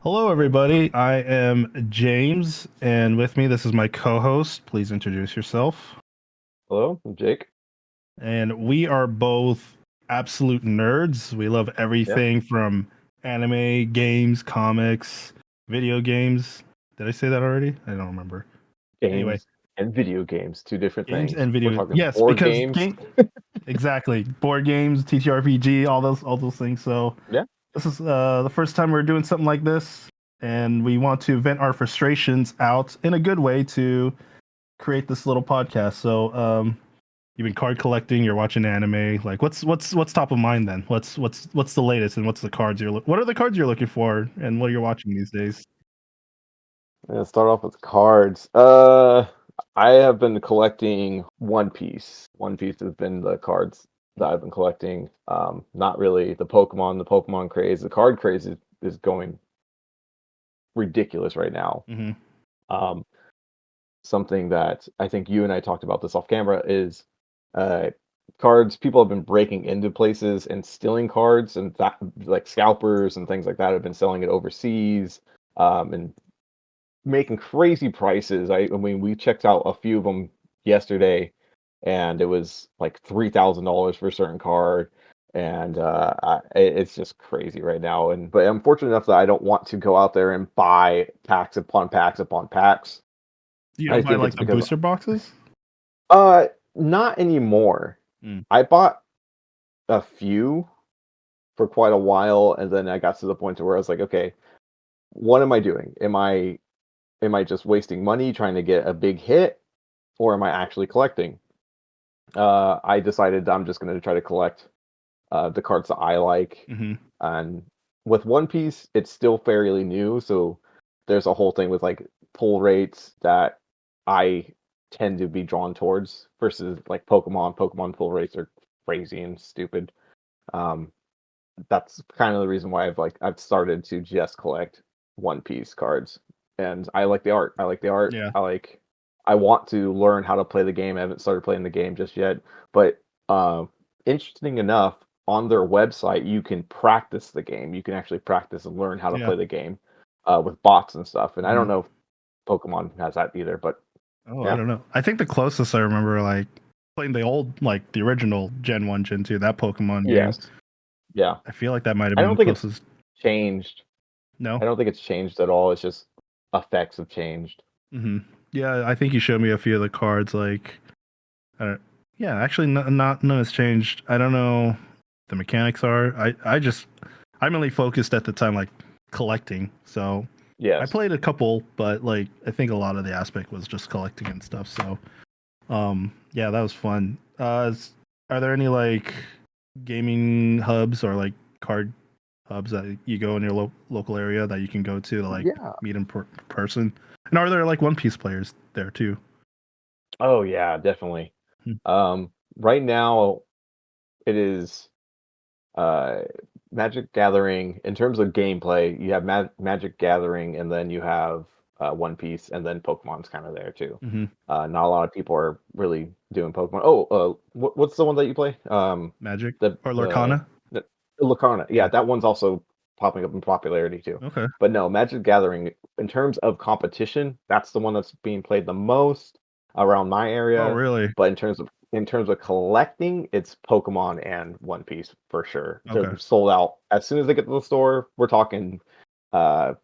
Hello, everybody. I am James, and with me, this is my co-host. Please introduce yourself. Hello, I'm Jake. And we are both absolute nerds. We love everything from anime, games, comics, video games. Did I say that already? I don't remember. Anyway, Games and video games, two different games things. and We're video. talking Yes, board because games. exactly board games, TTRPG, all those things. So Yeah. this is the first time we're doing something like this, and we want to vent our frustrations out in a good way to create this little podcast. So, you've been card collecting, you're watching anime. Like, what's top of mind then? What's the latest, and what's the cards what are the cards you're looking for, and what you're watching these days? I'm gonna start off with cards. I have been collecting One Piece. One Piece has been the cards that I've been collecting. Not really the Pokemon. The Pokemon craze, the card craze is going ridiculous right now. Mm-hmm. Um, Something that I think you and I talked about this off camera is uh, cards. People have been breaking into places and stealing cards, and that like scalpers and things like that have been selling it overseas, and making crazy prices. I mean, we checked out a few of them yesterday, and it was like $3,000 for a certain card. And it's just crazy right now. But I'm fortunate enough that I don't want to go out there and buy packs upon packs upon packs. You I don't buy think like it's the because booster boxes? not anymore. Mm. I bought a few for quite a while, and then I got to the point to where I was like, okay, what am I doing? Am I just wasting money trying to get a big hit, or am I actually collecting? I decided I'm just going to try to collect the cards that I like, Mm-hmm. and with One Piece, it's still fairly new, so there's a whole thing with like pull rates that I tend to be drawn towards versus like Pokemon. Pokemon pull rates are crazy and stupid. Um, that's kind of the reason why I've started to just collect One Piece cards, and I like the art. I like the art. Yeah. I want to learn how to play the game. I haven't started playing the game just yet, but interesting enough, on their website you can practice the game. You can actually practice and learn how to Yeah. play the game with bots and stuff. And I don't Mm-hmm. know if Pokemon has that either, but Oh, I yeah, don't know. I think the closest I remember, like playing the old, like the original Gen 1, Gen 2, that Pokemon game. yes, yeah. I feel like that might have I been don't the think it's closest. changed. No. I don't think it's changed at all. It's just effects have changed. Mm-hmm. Yeah, I think you showed me a few of the cards. Like, I don't, yeah, actually, not none has changed. I don't know the mechanics are. I'm really focused at the time, like collecting. So I Yes. played a couple, but like I think a lot of the aspect was just collecting and stuff. So, yeah, that was fun. Are there any like gaming hubs or like card hubs that you go in your local area that you can go to like Yeah. meet in person? And are there like One Piece players there too? Oh yeah, definitely. Hmm. Right now it is uh Magic Gathering in terms of gameplay. You have Magic Gathering, and then you have One Piece, and then Pokemon's kind of there too. Mm-hmm. Not a lot of people are really doing Pokemon. Oh, what's the one that you play? Magic The or the, Lorcana? the Lorcana. Yeah, Yeah. that one's also popping up in popularity too. Okay. But no, Magic Gathering in terms of competition, that's the one that's being played the most around my Oh, area. really? But in terms of collecting, it's Pokemon and One Piece for sure. Okay. They're sold out as soon as they get to the store. We're talking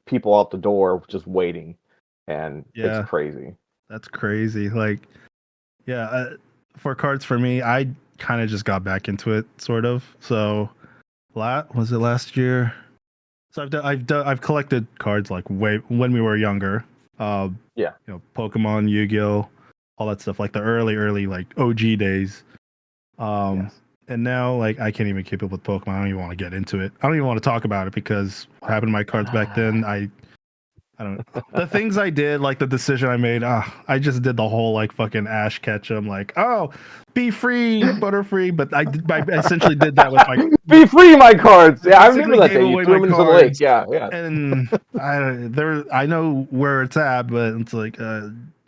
people out the door just waiting, and it's Yeah, crazy. that's crazy. Like, yeah, for cards for me, I kind of just got back into it, sort of. So, was it last year? So I've collected cards like way when we were younger. Yeah. Pokemon, Yu-Gi-Oh, all that stuff, like the early like OG days. Um, Yes. and now like I can't even keep up with Pokemon. I don't even want to get into it. I don't even want to talk about it because what happened to my cards back then. I don't know. The things I did, like the decision I made, I just did the whole like fucking Ash Ketchum, like, oh, be free, butterfree. But I essentially did that with my, Be free, my cards. Yeah, I remember basically that gave day. You away threw my them into the lake. cards. Yeah, yeah. And I know where it's at, but it's like,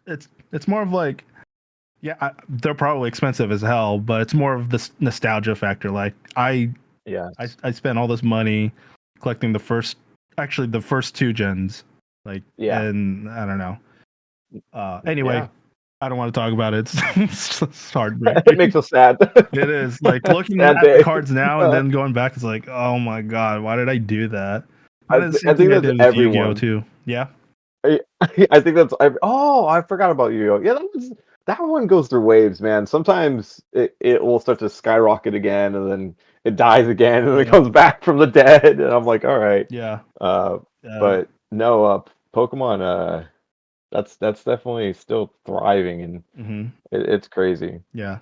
it's more of like, yeah, they're probably expensive as hell, but it's more of this nostalgia factor. Like, I Yeah. I spent all this money collecting the first two gens, like, Yeah. and I don't know. Anyway, Yeah. I don't want to talk about it. It's It heartbreaking. makes us sad. It is like looking Sad at the day. cards now and then going back. It's like, oh my god, why did I do that? I, Kind of the I same think thing I that's did with Yu-Gi-Oh everyone. too. Yeah, I think that's. Oh, I forgot about Yu-Gi-Oh. Yeah, that one goes through waves, man. Sometimes it will start to skyrocket again, and then it dies again, and then it yeah, comes back from the dead. And I'm like, all right. yeah. Uh, Uh, but no, Pokemon. That's definitely still thriving, and mhm, it's crazy. yeah.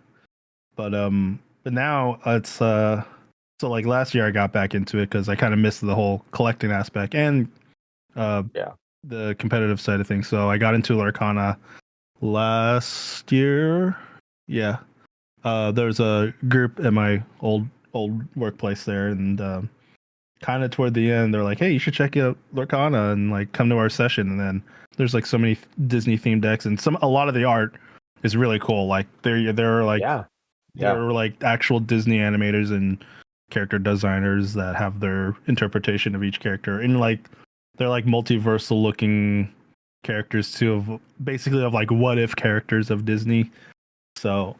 But now it's so like last year I got back into it because I kind of missed the whole collecting aspect and uh Yeah. the competitive side of things. So I got into Lorcana last year. Yeah. There's a group at my old workplace there, and kind of toward the end, they're like, "Hey, you should check out Lorcana and like come to our session." And then there's like so many Disney themed decks, and a lot of the art is really cool. Like they're like Yeah. there Yeah. are like actual Disney animators and character designers that have their interpretation of each character, and like they're like multiversal looking characters too, of basically of like what if characters of Disney. So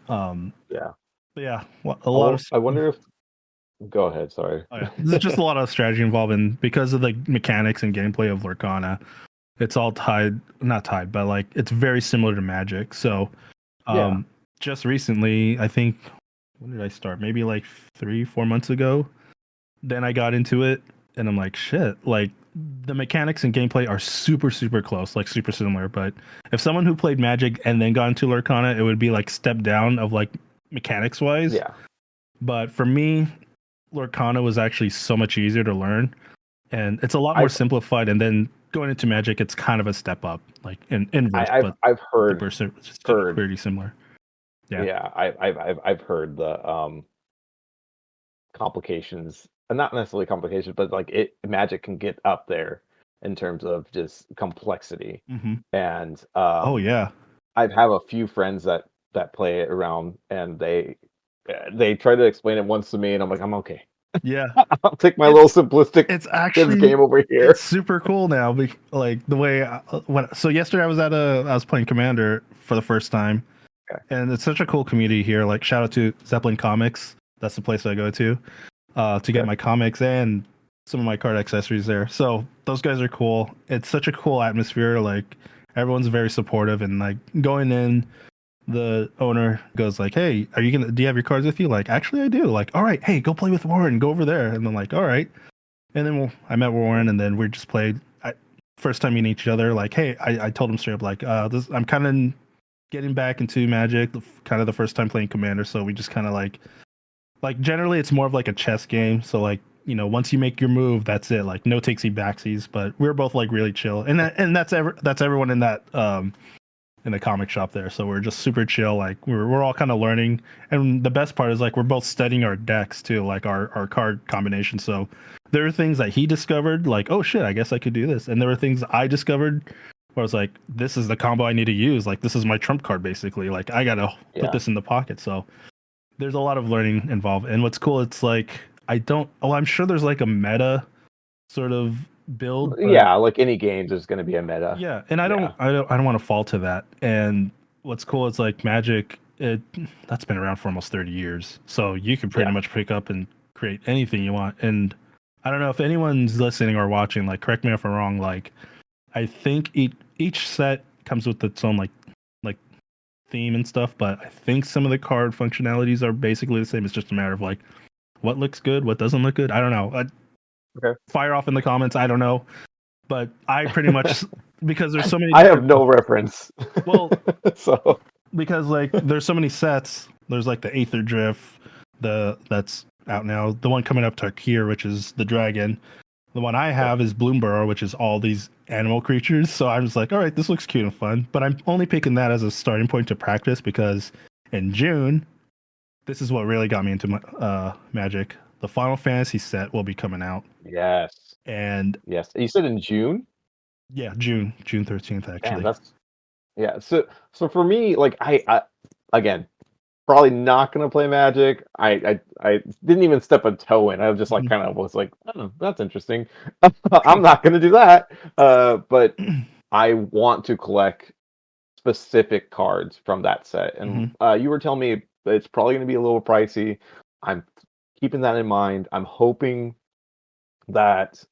Yeah. but yeah, a lot of I wonder if. Go ahead. Sorry. oh yeah, there's just a lot of strategy involved, and because of the mechanics and gameplay of Lorcana, it's all not tied, but like it's very similar to Magic. So Yeah. just recently, I think, when did I start? Maybe like 3-4 months ago. Then I got into it, and I'm like, shit, like the mechanics and gameplay are super, super close, like super similar. But if someone who played Magic and then got into Lorcana, it would be like step down of like mechanics wise. Yeah. But for me, Lorcana was actually so much easier to learn, and it's a lot more I've simplified. And then going into Magic, it's kind of a step up, like in inverse, I've but I've super, heard. pretty similar. Yeah. Yeah, I've heard the complications, not necessarily complications, but like Magic can get up there in terms of just complexity. Hmm. And Oh yeah. I have a few friends that play it around, and they try to explain it once to me, and I'm like, I'm okay. Yeah. I'll take my little It's simplistic it's kids actually game over it's here. super cool now. Like the way so yesterday I was playing Commander for the first time, Okay. and it's such a cool community here. Like shout out to Zeppelin Comics. That's the place I go to get Okay. my comics and some of my card accessories there. So those guys are cool. It's such a cool atmosphere. Like everyone's very supportive, and like going in, the owner goes like, "Hey, do you have your cards with you?" Like, actually, I do. Like, all right, hey, go play with Warren. Go over there. And then like, all right. And then I met Warren, and then we just played. First time meeting each other. Like, hey, I told him straight up like, I'm kind of getting back into Magic. Kind of the first time playing Commander, so we just kind of like generally it's more of like a chess game. So like once you make your move, that's it. Like no takesy backsies. But we're both like really chill, and that's everyone in the comic shop there. So we're just super chill. Like we're all kind of learning, and the best part is like we're both studying our decks too, like our card combinations. So there are things that he discovered, like oh shit, I guess I could do this, and there were things I discovered where I was like, this is the combo I need to use. Like this is my trump card basically. Like I gotta put Yeah. this in the pocket. So there's a lot of learning involved, and what's cool, it's like I don't. Oh, I'm sure there's like a meta sort of build, but Yeah, like any games, there's going to be a meta. yeah, and Yeah. I don't want to fall to that. And what's cool is like Magic, that's been around for almost 30 years. So you can pretty Yeah. much pick up and create anything you want. And I don't know if anyone's listening or watching, like correct me if I'm wrong, like I think each set comes with its own like theme and stuff, but I think some of the card functionalities are basically the same. It's just a matter of like what looks good, what doesn't look good. I don't know. Okay. Fire off in the comments. I don't know, but I pretty much because there's so many I have different. no reference. Well, So because like there's so many sets. There's like the Aether Drift, that's out now. The one coming up to here, which is the dragon. The one I have is Bloomborough, which is all these animal creatures. So I'm just like, all right, this looks cute and fun. But I'm only picking that as a starting point to practice because in June, this is what really got me into Magic. The Final Fantasy set will be coming out, yes. and Yes. You said in June? yeah, June 13th Damn, actually. that's yeah. So for me, like I again, probably not gonna play Magic. I didn't even step a toe in. I was just like kind of was like, oh, that's interesting. I'm not gonna do that. But I want to collect specific cards from that set. And you were telling me it's probably gonna be a little pricey. I'm keeping that in mind. I'm hoping that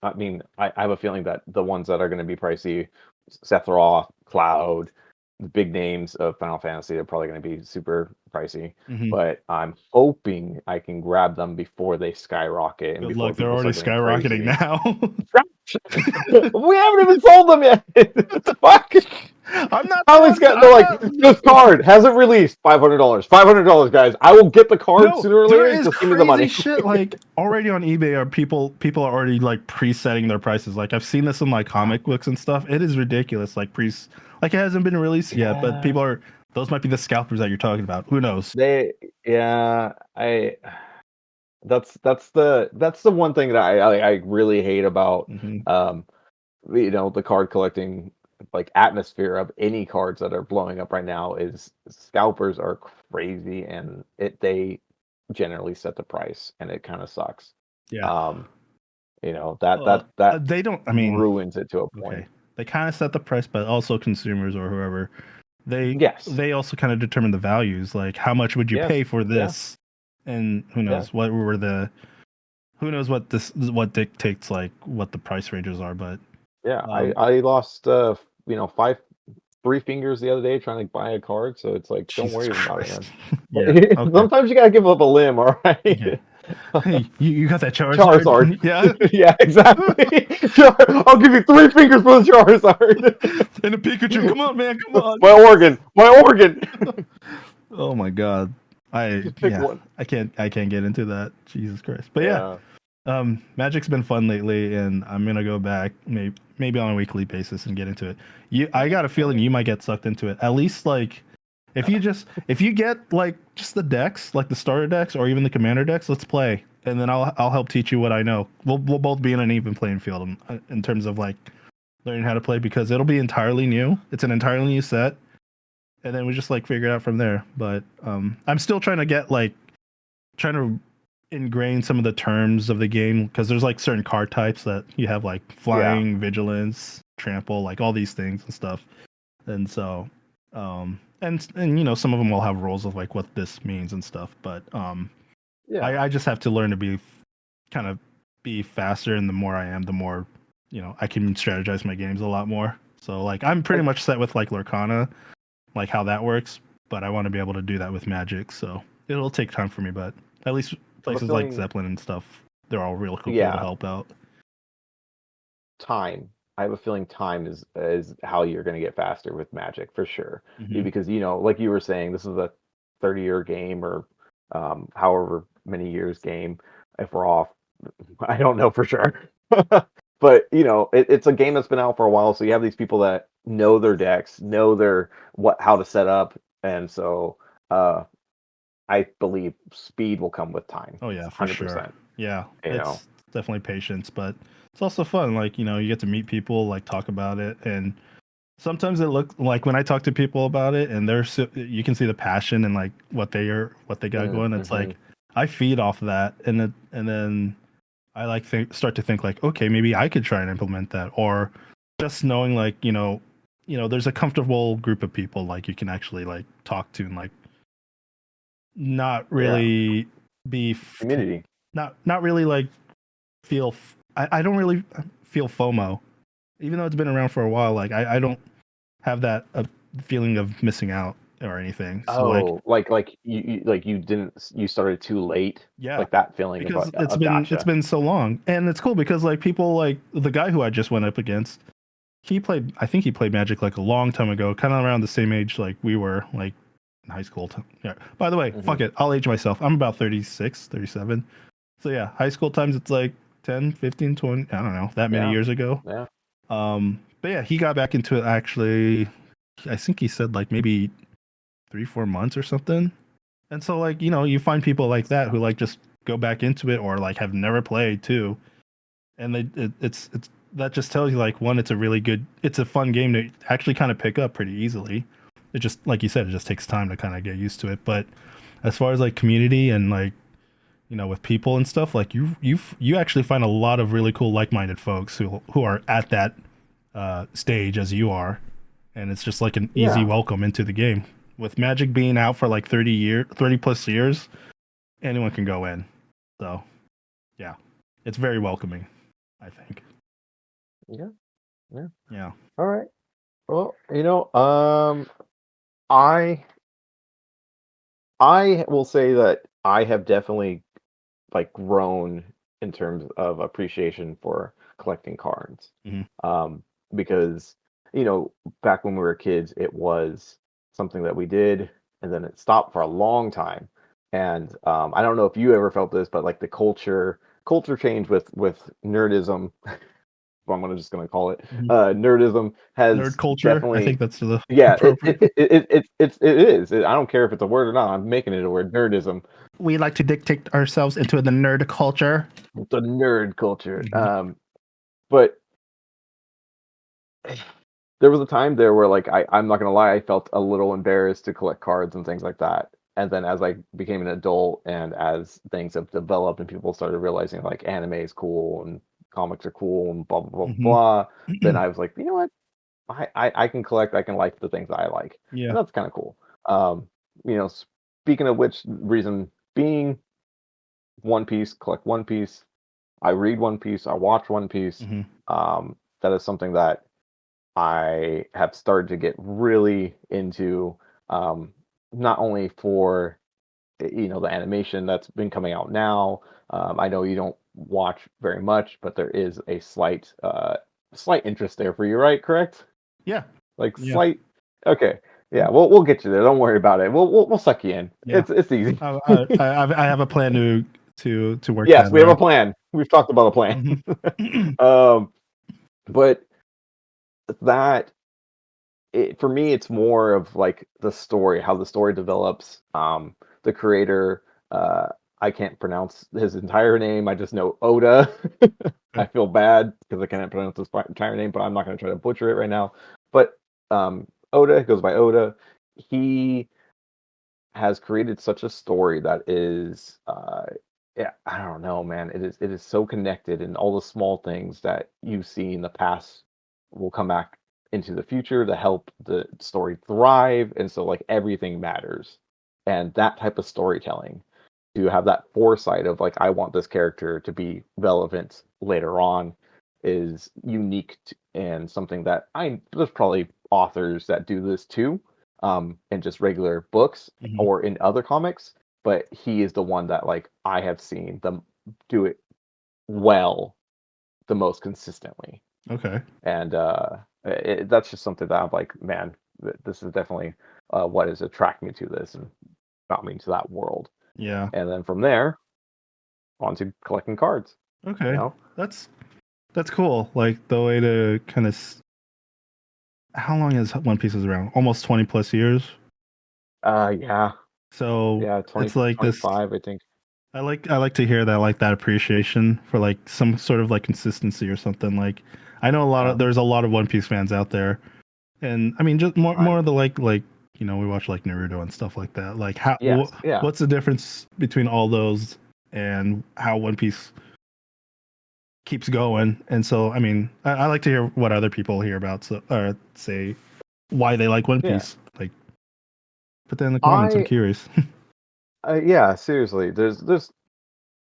I have a feeling that the ones that are going to be pricey, Sephiroth, Cloud, the big names of Final Fantasy are probably going to be super pricey. But I'm hoping I can grab them before they skyrocket and Good before luck. They're people already start getting skyrocketing crazy. now. We haven't even sold them yet. What the fuck? I'm not. They're like, this card hasn't released. $500. $500, guys. I will get the card No, sooner or there later. is Just give me the money. crazy shit. Like already on eBay, are people are already like presetting their prices. Like I've seen this in like comic books and stuff. It is ridiculous. Like like it hasn't been released yet, but people are. Those might be the scalpers that you're talking about. Who knows? That's the one thing that I really hate about the card collecting like atmosphere of any cards that are blowing up right now is scalpers are crazy, and they generally set the price, and it kind of sucks. Yeah. That They don't. I mean, ruins it to a point. Okay. They kind of set the price, but also consumers or whoever Yes. they also kind of determine the values. Like how much would you pay for this, and who knows what dictates like what the price ranges are. But I lost 3 fingers the other day trying to buy a card, so it's like, don't worry about it, man. Yeah, okay. Sometimes you gotta give up a limb, all right? Yeah. Hey, you got that Charizard. Yeah. Yeah, exactly. I'll give you 3 fingers for the Charizard. And a Pikachu. Come on, man. Come on. My organ. Oh my god. Pick one. I can't get into that. Jesus Christ. But Magic's been fun lately, and I'm gonna go back maybe on a weekly basis and get into it. I got a feeling you might get sucked into it. At least like if you get like just the decks, like the starter decks or even the commander decks, let's play, and then I'll help teach you what I know. We'll both be in an even playing field in terms of like learning how to play, because it'll be entirely new. It's an entirely new set, and then we just like figure it out from there. But I'm still trying to ingrain some of the terms of the game, because there's like certain card types that you have, like flying, vigilance, trample, like all these things and stuff. And so and some of them will have rules of like what this means and stuff, but I just have to learn to be faster, and the more I am, the more I can strategize my games a lot more. So like I'm pretty much set with like Lorcana, like how that works, but I want to be able to do that with Magic, so it'll take time for me, but at least places like Zeppelin and stuff, they're all real cool to help out. Time. I have a feeling time is how you're going to get faster with Magic for sure. Because like you were saying, this is a 30-year game, or however many years game. If we're off, I don't know for sure. But it's a game that's been out for a while, so you have these people that know their decks, know how to set up, and so I believe speed will come with time. Oh yeah, for 100%. Sure. Yeah, it's definitely patience, but it's also fun. Like you get to meet people, like talk about it, and sometimes it looks like when I talk to people about it, and you can see the passion and like what they got going. It's like I feed off of that, and then I like start to think like, okay, maybe I could try and implement that, or just knowing like there's a comfortable group of people like you can actually like talk to and like not really be community, not really like feel. I don't really feel FOMO, even though it's been around for a while. Like I don't have that feeling of missing out or anything. So you started too late. Yeah, like that feeling, because it's been so long, and it's cool because like people like the guy who I just went up against, I think he played Magic like a long time ago, kind of around the same age like we were, like in high school. Yeah. By the way, fuck it, I'll age myself. I'm about 36, 37. So yeah, high school times it's like 10, 15, 20, I don't know, that many years ago. Yeah. But yeah, he got back into it actually. I think he said like maybe 3-4 months or something. And so like, you find people like that who like just go back into it, or like have never played too. And it's that just tells you like, one, it's a fun game to actually kind of pick up pretty easily. It just, like you said, it just takes time to kind of get used to it. But as far as like community and like with people and stuff, like you actually find a lot of really cool like-minded folks who are at that stage as you are, and it's just like an easy Yeah, welcome into the game. With Magic being out for like 30 plus years, anyone can go in. So yeah, it's very welcoming, I think. yeah, yeah. Yeah. All right. Well, I I will say that I have definitely like grown in terms of appreciation for collecting cards. Hmm. Um, because back when we were kids, it was something that we did, and then it stopped for a long time. And I don't know if you ever felt this, but like the culture change with nerdism, I'm just gonna call it Hmm. nerdism, Nerd has culture. I definitely. think that's the Yeah, appropriate. it is. I don't care if it's a word or not. I'm making it a word. Nerdism, We like to dictate ourselves into the nerd culture. the nerd culture. Hmm. But there was a time there where like I'm not gonna lie, I felt a little embarrassed to collect cards and things like that. And then as I became an adult and as things have developed and people started realizing like anime is cool and comics are cool and blah blah blah Hmm. blah, then I was like, you know what? I can collect, I can like the things I like. Yeah. And that's kind of cool. Um, speaking of which, reason being One Piece, collect One Piece. I read One Piece, I watch One Piece. Hmm. That is something that I have started to get really into, um, not only for the animation that's been coming out now. I know you don't watch very much, but there is a slight interest there for you, right? Correct? Yeah. Like Yeah. slight. Okay, yeah, we'll get you there. Don't worry about it. We'll suck you in. Yeah. It's easy. I have a plan to work Yes, that we have a around. plan. We've talked about a plan. Hmm. um, but that for me, it's more of like the story, how the story develops. The creator, uh, I can't pronounce his entire name. I just know Oda. I feel bad because I can't pronounce his entire name, but I'm not going to try to butcher it right now. But Oda goes by Oda. He has created such a story that is, yeah, I don't know, man. It is so connected, and all the small things that you see in the past will come back into the future to help the story thrive, and so like everything matters. And that type of storytelling, to have that foresight of like I want this character to be relevant later on, is unique and something that there's probably authors that do this too, in just regular books Hmm. or in other comics, but he is the one that like I have seen them do it well the most consistently. Okay. And that's just something that I'm like, man, this is definitely what has attracted me to this and got me into that world. Yeah. And then from there, on to collecting cards. You Okay. know, That's that's cool. Like the way to kind of. How long has One Piece is around? Almost 20 plus years. yeah, So yeah, it's 20 like this. 25, I think. I like to hear that, like that appreciation for like some sort of like consistency or something. Like I know Yeah, there's a lot of One Piece fans out there, and I mean just more right. of the we watch like Naruto and stuff like that. Like Yes, yeah. what's the difference between all those and how One Piece keeps going? And so I mean I like to hear what other people hear about, so or say why they like One Yeah. Piece. Like put that in the comments. I'm I curious. yeah, seriously. There's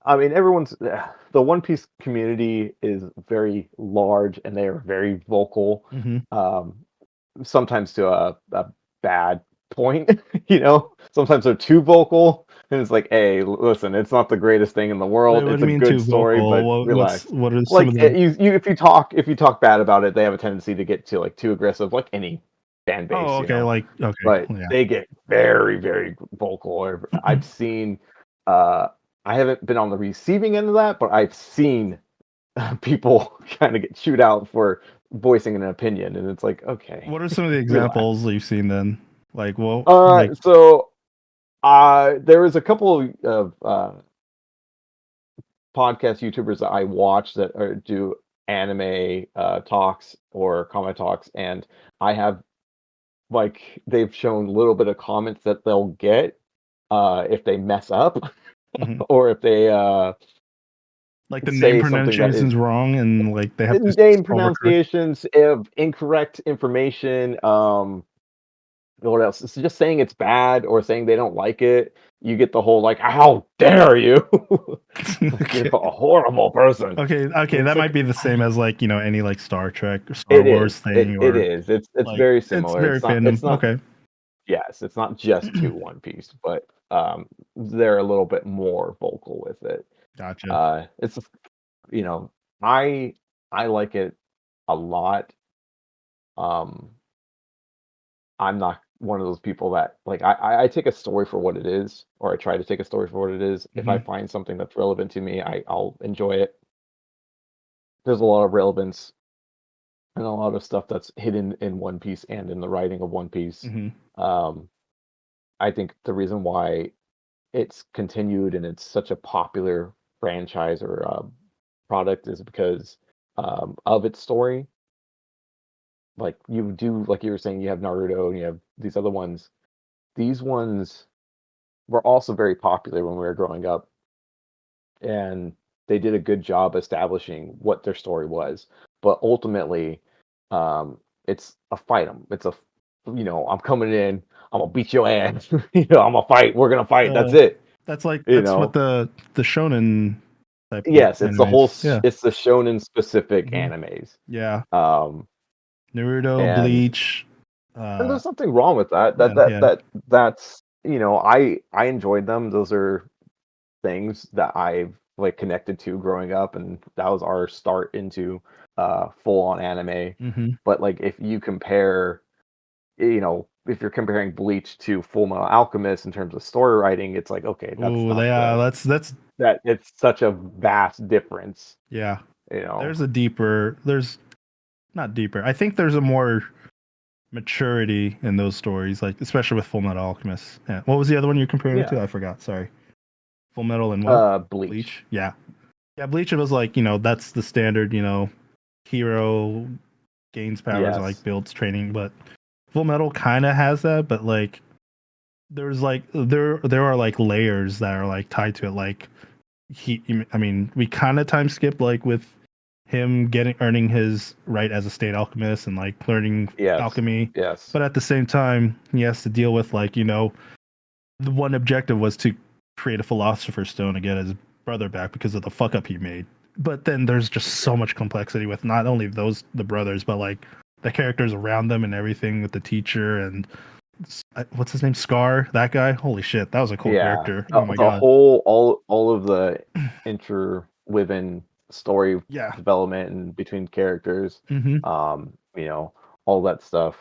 I mean, the One Piece community is very large and they are very vocal. Hmm. Um, Sometimes to a bad point, you know. Sometimes they're too vocal, and it's like, hey, listen, it's not the greatest thing in the Wait, world. what do It's you a mean good too story, vocal? but relax. What are some Like of the? you if you talk bad about it, they have a tendency to get to like too aggressive, like any fan Oh, base, you okay, know. like okay, But yeah. they get very, very vocal. Or I've seen, uh, I haven't been on the receiving end of that, but I've seen people kind of get chewed out for voicing an opinion, and it's like, okay, What are some of the relax. examples that you've seen then? Like, well, like, So there was a couple of podcast YouTubers that I watch that do anime talks or comic talks, and I have like they've shown a little bit of comments that they'll get, if they mess up Mhm. or if they Like the name say something that is pronunciation's wrong, and like they have to name overcorrect. pronunciations, of incorrect information. What else? It's just saying it's bad or saying they don't like it. You get the whole like, "How dare you? You're Okay. a horrible person." Okay, And it's that might like be the same as like, any like Star Trek or Star it Wars is. thing, It or is. It's like very it's similar. very fandom. It's not. Okay. Yes, it's not just to One Piece, but they're a little bit more vocal with it. Gotcha. It's just, you know, I I like it a lot. Um, I'm not one of those people that like I take a story for what it is, or I try to take a story for what it is. If I Hmm. find something that's relevant to me, I'll enjoy it. There's a lot of relevance and a lot of stuff that's hidden in One Piece and in the writing of One Piece. Hmm. Um, I think the reason why it's continued and it's such a popular franchise or product is because of its story. Like you do, like you were saying, you have Naruto and you have these other ones. These ones were also very popular when we were growing up, and they did a good job establishing what their story was. But ultimately, it's a fight 'em. It's a, I'm coming in, I'm gonna beat your ass. I'm gonna fight. We're gonna fight. That's Uh, it. You that's what know. the shonen type of Yes, it's the whole. animes. Yeah. It's the shonen specific Hmm. animes. Yeah. Um, Naruto, and Bleach. there's nothing wrong with that. Yeah, yeah. That's I enjoyed them. Those are things that I've like connected to growing up, and that was our start into full on anime. Hmm. But like if you compare, if you're comparing Bleach to Full Metal Alchemist in terms of story writing, it's like okay, that's Oh, not yeah. the That's that it's such a vast difference, yeah. you know. There's not deeper. I think there's a more maturity in those stories, like especially with Full Metal Alchemist. Yeah. What was the other one you're comparing it Yeah. to? I forgot. Sorry. Full Metal and what? Bleach. Bleach. Yeah. Yeah. Bleach. It was like that's the standard. Hero gains powers, like Yes. builds training, but Full Metal kind of has that, but like there are like layers that are like tied to it. Like I mean, we kind of time skip like with him earning his right as a state alchemist and like learning Yes. alchemy, Yes. but at the same time he has to deal with like the one objective was to create a philosopher's stone to get his brother back because of the fuck up he made. But then there's just so much complexity with not only the brothers, but like the characters around them and everything with the teacher and what's his name, Scar, that guy. Holy shit, that was a cool Yeah. character. Oh my The god. whole all of the interwoven story Yeah. development and between characters, Hmm. um, you know, all that stuff.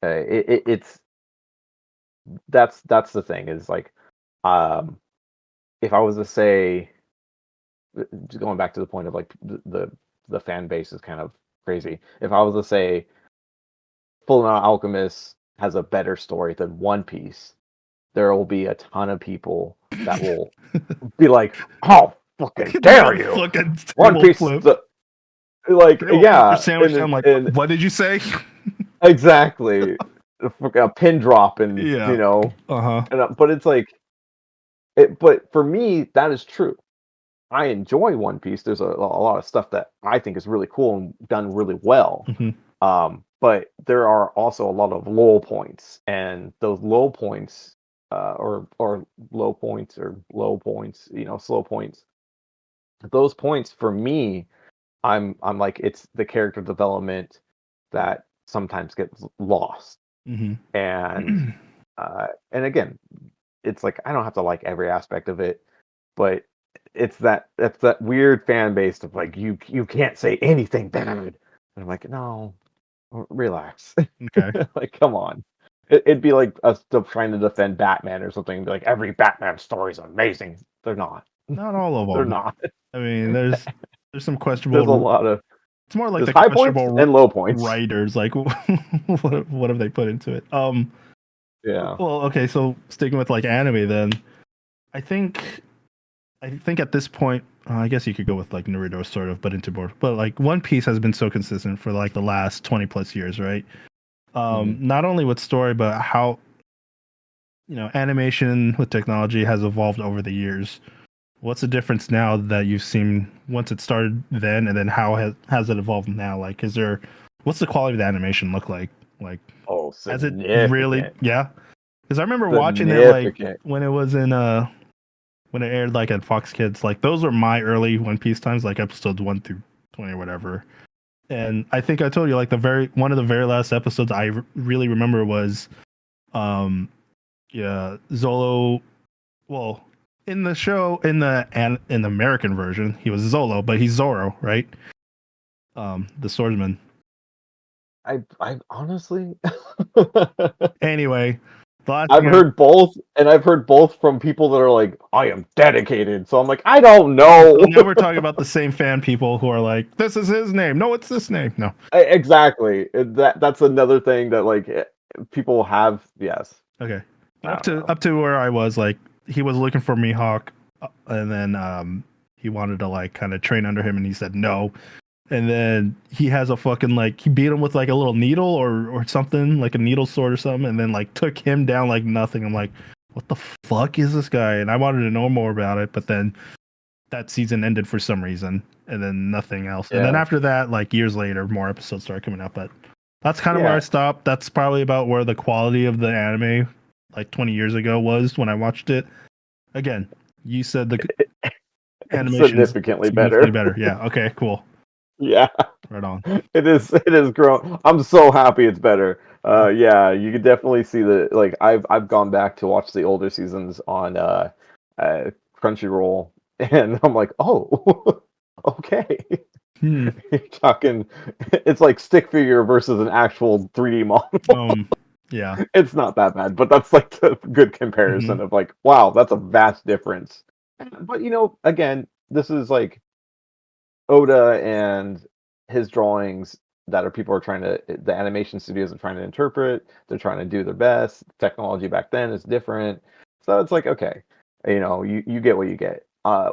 It's that's the thing is like, um, if I was to say, just going back to the point of like the fan base is kind of crazy. If I was to say Full Metal Alchemist has a better story than One Piece, there will be a ton of people that will be like, "Oh, fucking Do a dare you! fucking One table Piece, flip. like, They will eat their yeah, sandwich. And I'm like, and what did you say? exactly, a pin drop, and Yeah. Uh-huh. but it's like, but for me, that is true. I enjoy One Piece. There's a lot of stuff that I think is really cool and done really well. Hmm. But there are also a lot of low points, and those low points, or low points or low points, slow points. Those points for me, I'm like it's the character development that sometimes gets lost, Hmm. and and again, it's like I don't have to like every aspect of it, but it's that weird fan base of like you can't say anything bad, and I'm like no, relax. Okay. Like, come on. It'd be like us trying to defend Batman or something. And be like, every Batman story is amazing. They're not. Not all of They're them. not. I mean, there's some There's a questionable. lot of It's more like there's the high points questionable and low points. writers. Like, what have they put into it? Yeah. Well, okay. So sticking with like anime, then I think I think at this point, I guess you could go with like Naruto, sort of, but into more. But like One Piece has been so consistent for like the last 20 plus years, right? Hmm. Not only with story, but how animation with technology has evolved over the years. What's the difference now that you've seen once it started then, and then how has it evolved now? Like, what's the quality of the animation look like? Like, Oh, has it really? significant. Yeah, because I remember watching it like Significant. when it was in when it aired like at Fox Kids. Like those were my early One Piece times, like episodes 1 through 20 or whatever. And I think I told you like one of the very last episodes really remember was yeah, Zolo. Well, in the show, in the American version, he was Zolo, but he's Zoro, right? The swordsman. I honestly, Anyway, the last I've thing I heard both, and I've heard both from people that are like, I am dedicated. So I'm like, I don't know. so now we're talking about the same fan people who are like, this is his name. No, it's this name. No. Exactly. That's another thing that like people have. Yes. Okay. I Up don't to know. up to where I was like, he was looking for Mihawk, and then he wanted to like kind of train under him, and he said no. And then he has a fucking like he beat him with like a little needle or something, like a needle sword or something, and then like took him down like nothing. I'm like, what the fuck is this guy? And I wanted to know more about it, but then that season ended for some reason, and then nothing else. And then Yeah. after that, like years later, more episodes started coming out. But that's kind of where I Yeah. stopped. That's probably about where the quality of the anime, like 20 years ago, was when I watched it. Again, you said the It's animation's significantly significantly better. better. Yeah. Okay. Cool. Yeah. Right on. It is. It is grown. I'm so happy it's better. Yeah, you could definitely see the like. I've gone back to watch the older seasons on Crunchyroll, and I'm like, oh, okay. Hmm. You're talking. It's like stick figure versus an actual 3D model. Yeah. It's not that bad, but that's like the good Hmm. comparison of like, wow, that's a vast difference. But again, this is like Oda and his drawings that are people are trying to the animation studios are trying to interpret. They're trying to do their best. Technology back then is different, so it's like okay, you get what you get.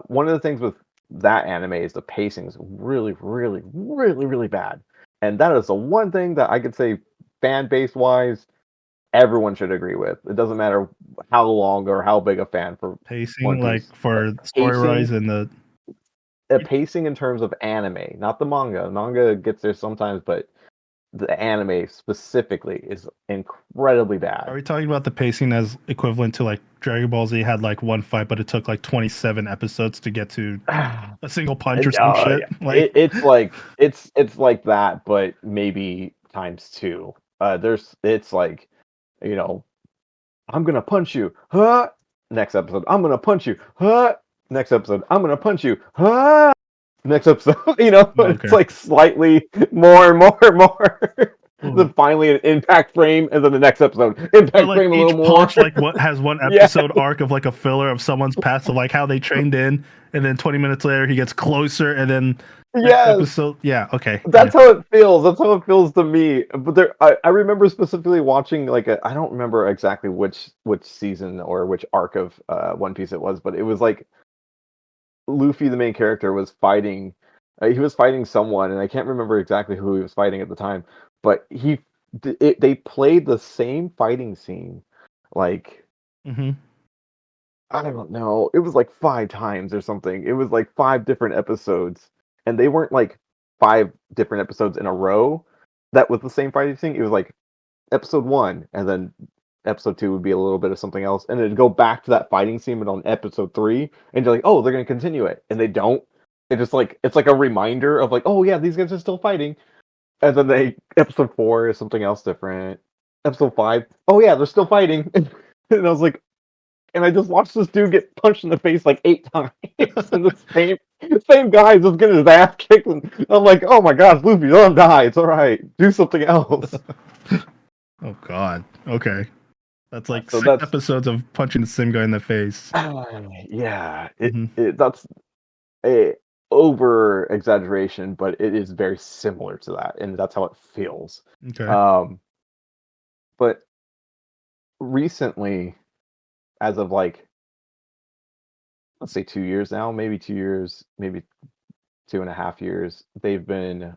One of the things with that anime is the pacing is really, really, really, really bad, and that is the one thing that I could say fan base wise everyone should agree with. It doesn't matter how long or how big a fan for One Pacing, like Piece. for story Pacing wise and the pacing in terms of anime, not the manga. Manga gets there sometimes, but the anime specifically is incredibly are bad. we talking about the pacing as equivalent to like Dragon Ball Z had like one fight, but it took like 27 episodes to get to a single punch or some shit? Yeah. Like, It's like that, but maybe times two. It's like, you know, I'm gonna punch you, huh? Next episode, I'm gonna punch you, huh? Next episode, I'm gonna punch you, huh? Next episode, it's okay. like slightly more and more and more. Ooh. Then finally an impact frame, and then the next episode, Or impact like frame a little each more. punch, like what has one Yeah, episode arc of like a filler of someone's past of like how they trained in, and then 20 minutes later he gets closer, and then next yes. episode, yeah, okay, yeah. That's how it feels. That's how it feels to me. But I remember specifically watching like I don't remember exactly which season or which arc of One Piece it was, but it was like Luffy, the main character, was fighting. He was fighting someone, and I can't remember exactly who he was fighting at the time. But they played the same fighting scene, like Hmm. I don't know. It was like 5 times or something. It was like 5 different episodes, and they weren't like 5 different episodes in a row. That was the same fighting scene. It was like episode one, and then episode two would be a little bit of something else, and it'd go back to that fighting scene, but on episode three, and you're like, oh, they're gonna continue it, and they don't. It just like it's like a reminder of like, oh yeah, these guys are still fighting, and then episode four is something else different. Episode five, oh yeah, they're still fighting, and I was like, and I just watched this dude get punched in the face like 8 times, and the same guy just getting his ass kicked, and I'm like, oh my gosh, Luffy, don't die, it's all right, do something else. Oh god, okay, that's like So six that's episodes of punching the same guy in the face. yeah, Hmm. that's a over exaggeration, but it is very similar to that, and that's how it feels. Okay. Um, but recently, as of like let's say 2 years now, maybe 2 years, maybe 2.5 years, they've been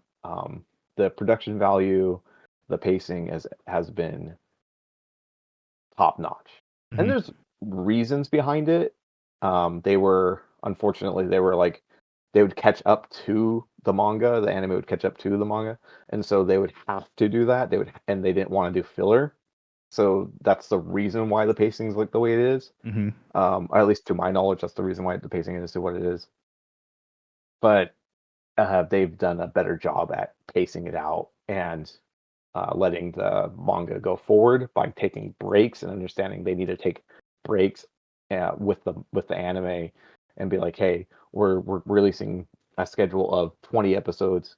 the production value, the pacing has been top notch. And Hmm. there's reasons behind it. Unfortunately they were like they would catch up to the manga. The anime would catch up to the manga, and so they would have to do that. They didn't want to do filler, so that's the reason why the pacing's like the way it is. Hmm. Or at least to my knowledge, that's the reason why the pacing is to what it is. But they've done a better job at pacing it out and letting the manga go forward by taking breaks and understanding they need to take breaks with the anime and be like, hey, we're releasing a schedule of 20 episodes,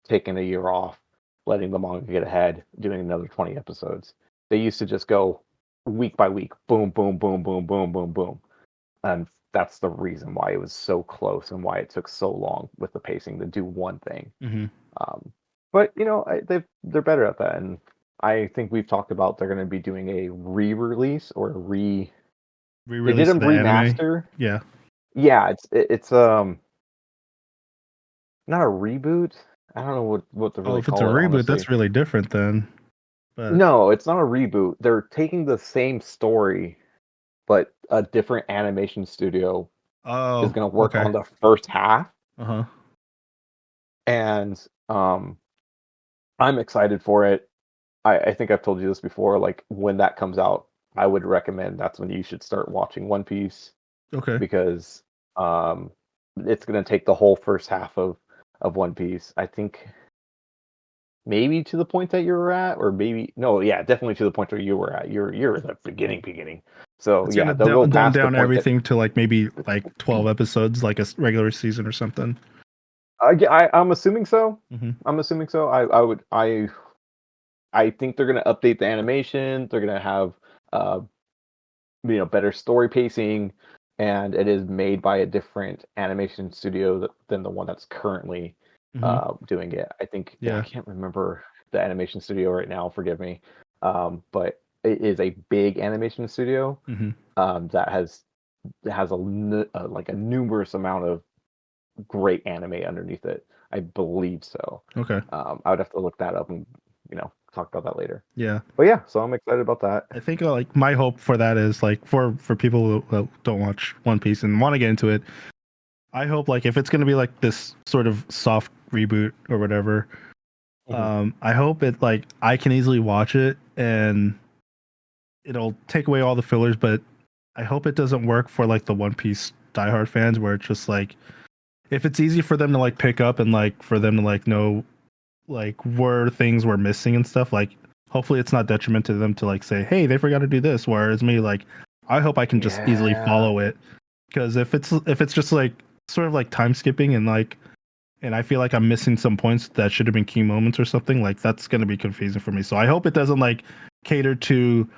taking a year off, letting the manga get ahead, doing another 20 episodes. They used to just go week by week, boom, boom, boom, boom, boom, boom, boom, and that's the reason why it was so close and why it took so long with the pacing to do one thing. Hmm. Um, but they're better at that, and I think we've talked about they're going to be doing a re-release or a re. They did Re-release a the anime. remaster. Yeah. Yeah, it's not a reboot. I don't know what to Oh, really if it's a call it, reboot, honestly. that's really different then. But No, it's not a reboot. They're taking the same story, but a different animation studio is oh, going to work okay. on the first half, Uh-huh. and I'm excited for it. I think I've told you this before. Like when that comes out, I would recommend that's when you should start watching One Piece Okay. because um, it's going to take the whole first half of One Piece. I think maybe to the point that you were at, or maybe no, yeah, definitely to the point where you were at. You're at the beginning. So It's yeah, gonna they'll go dumb past the down point that everything to like maybe like 12 episodes, like a regular season or something. I'm assuming so. Hmm. I'm assuming so. I think they're going to update the animation. They're going to have uh, better story pacing, and it is made by a different animation studio than the one that's currently Hmm. doing it. I think I Yeah. can't remember the animation studio right now. Forgive me, but it is a big animation studio Hmm. that has like a numerous amount of great anime underneath it. I believe so. Okay. I would have to look that up and talk about that later. Yeah. But yeah, so I'm excited about that. I think like my hope for that is like for people who don't watch One Piece and want to get into it. I hope like if it's gonna be like this sort of soft reboot or whatever, Mhm. I hope it like I can easily watch it and it'll take away all the fillers, but I hope it doesn't work for like the One Piece diehard fans where it's just like if it's easy for them to like pick up and like for them to like know like where things were missing and stuff, like hopefully it's not detriment to them to like say, hey, they forgot to do this. Whereas me, like I hope I can just easily Yeah. follow it. Because if it's just like sort of like time skipping and I feel like I'm missing some points that should have been key moments or something, like that's gonna be confusing for me. So I hope it doesn't like cater to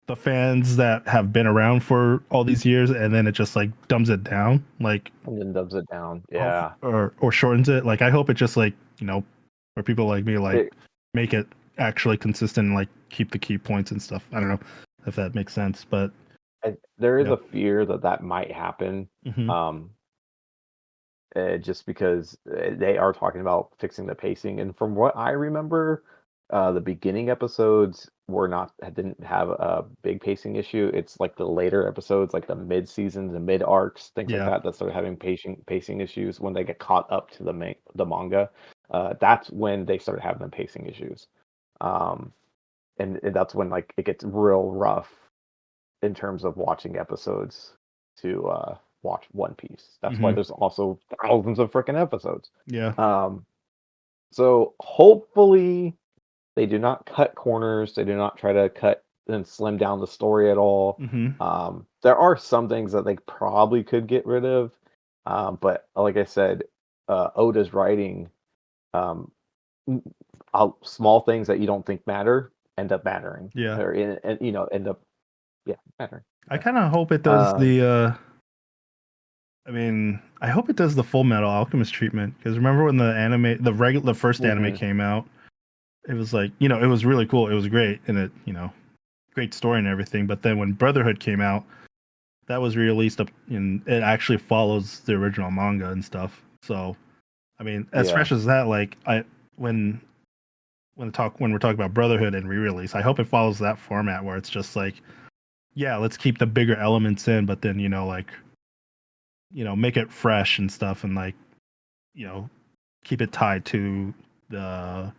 the fans that have been around for all these years and then it just like dumbs it down. Like And then dubs it down. hope Yeah. or shortens it. Like I hope it just like, where people like me like It, make it actually consistent and like keep the key points and stuff. I don't know if that makes sense, but there is yeah. a fear that that might happen. Hmm. Um, just because they are talking about fixing the pacing, and from what I remember, the beginning episodes didn't have a big pacing issue. It's like the later episodes, like the mid seasons and mid arcs, things like Yeah. that, that start having pacing issues when they get caught up to the manga. That's when they start having the pacing issues, um, and that's when like it gets real rough in terms of watching episodes to watch One Piece. That's why Hmm. there's also thousands of freaking episodes. Yeah. Um, so hopefully they do not cut corners. They do not try to cut and slim down the story at all. Hmm. There are some things that they probably could get rid of, but like I said, Oda's writing, um, small things that you don't think matter end up mattering, Yeah. or end up mattering. I Yeah. kind of hope it does Um, I hope it does the Full Metal Alchemist treatment because remember when the first anime mhm. came out, it was like, it was really cool. It was great and it, great story and everything, but then when Brotherhood came out, that was released up in it actually follows the original manga and stuff. So, I mean, as Yeah. fresh as that, like when when we're talking about Brotherhood and re-release, I hope it follows that format where it's just like yeah, let's keep the bigger elements in, but then like make it fresh and stuff, and like you know keep it tied the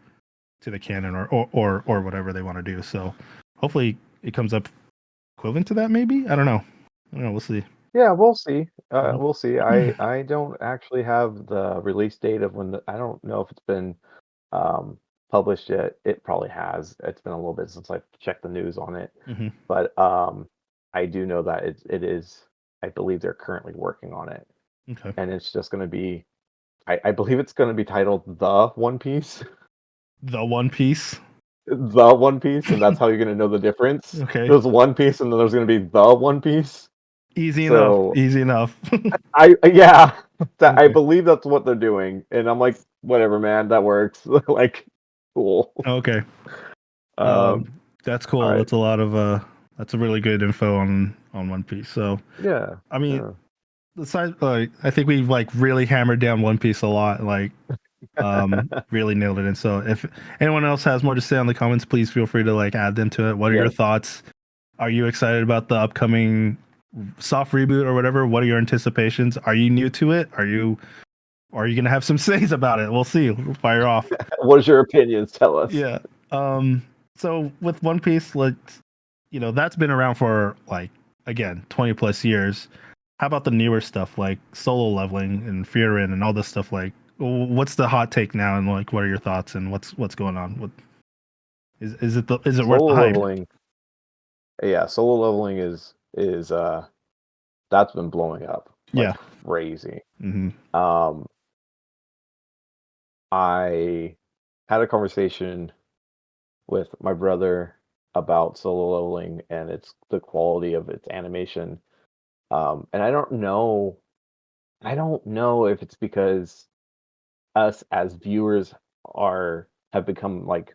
to the canon or whatever they want to do. So hopefully it comes up equivalent to that. Maybe I don't know. We'll see. Yeah, we'll see. Mhm. We'll see. I don't actually have the release date of when I don't know if it's been um, published yet. It probably has. It's been a little bit since I've checked the news on it, Mhm. but I do know that it is. I believe they're currently working on it, Okay. and it's just going to be. I believe it's going to be titled The One Piece, The One Piece. The One Piece, and that's how you're going to know the difference. Okay. There's One Piece, and then there's going to be The One Piece. Easy enough. So Easy enough. yeah, I Okay. believe that's what they're doing, and I'm like, whatever, man, that works. Like, cool. Okay. Um, That's all cool. right, That's a really good info on One Piece. So yeah, I mean, yeah, besides, I think we've like really hammered down One Piece a lot. Like, really nailed it. And so, if anyone else has more to say on the comments, please feel free to like add them to it. What are your yes. thoughts? Are you excited about the upcoming soft reboot or whatever? What are your anticipations? Are you new to it? Are you gonna have some says about it? We'll see. We'll fire off. What is your opinions? Tell us. Yeah. So with One Piece, like that's been around for like again 20 plus years. How about the newer stuff like solo leveling and Fearin and all this stuff? Like, what's the hot take now? And like, what are your thoughts? And what's going on? What is it worth the Solo hype? leveling, yeah, solo leveling is that's been blowing up like Yeah. crazy. Hmm. Um, I had a conversation with my brother about solo leveling and its the quality of its animation. And I don't know if it's because us as viewers are have become like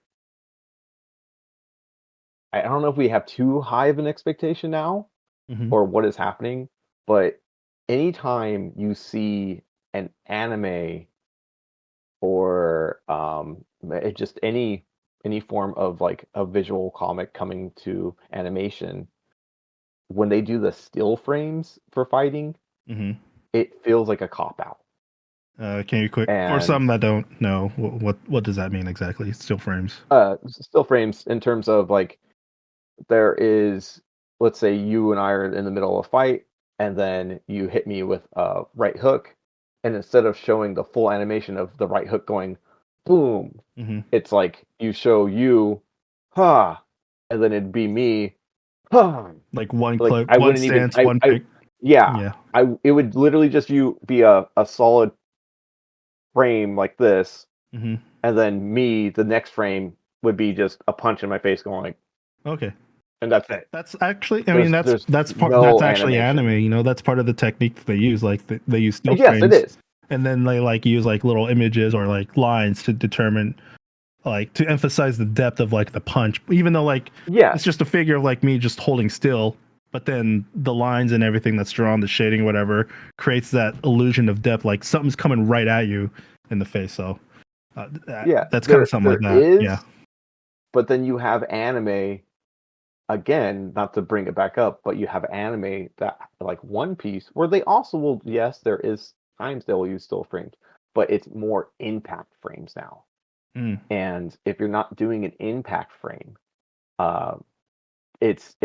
I don't know if we have too high of an expectation now Hmm. or what is happening, but anytime you see an anime or just any form of like a visual comic coming to animation, when they do the still frames for fighting, Hmm. it feels like a cop out. Can you quick for And some that don't know what does that mean exactly? Still frames. still frames in terms of like there is, let's say you and I are in the middle of a fight, and then you hit me with a right hook, and instead of showing the full animation of the right hook going boom, Hmm. it's like you show you, ha, and then it'd be me, ha. Like one Like clip, I one wouldn't even, stance, one I pick. yeah, Yeah. it would literally just you be a solid frame like this, Hmm. and then me, the next frame would be just a punch in my face going like, Okay. and that's it. That's actually, I mean, There's that's no actually anime. animation. That's part of the technique that they use. Like they use still Yes, it frames, is. and then they like use like little images or like lines to determine, like to emphasize the depth of like the punch. Even though like it's Yes. just a figure of like me just holding still, but then the lines and everything that's drawn, the shading, whatever, creates that illusion of depth. Like something's coming right at you in the face. So Yeah. that's kind of something like There that. Yeah. is, but then you have anime again, not to bring it back up, but you have anime that like One Piece where they also will, yes, there is times they will use still frames, but it's more impact frames now. Mm, And if you're not doing an impact frame, uh, it's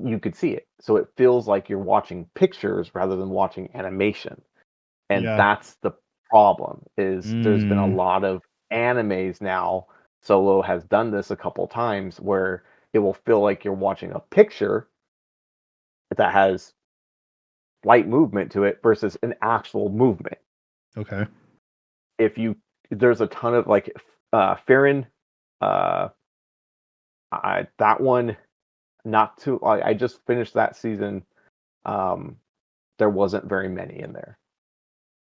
you could see it. So it feels like you're watching pictures rather than watching animation. And yeah. that's the problem is there's been a Mm, lot of animes now. Solo has done this a couple times where it will feel like you're watching a picture that has light movement to it versus an actual movement. okay. If you there's a ton of like Farron, uh that one not too I just finished that season. um there wasn't very many in there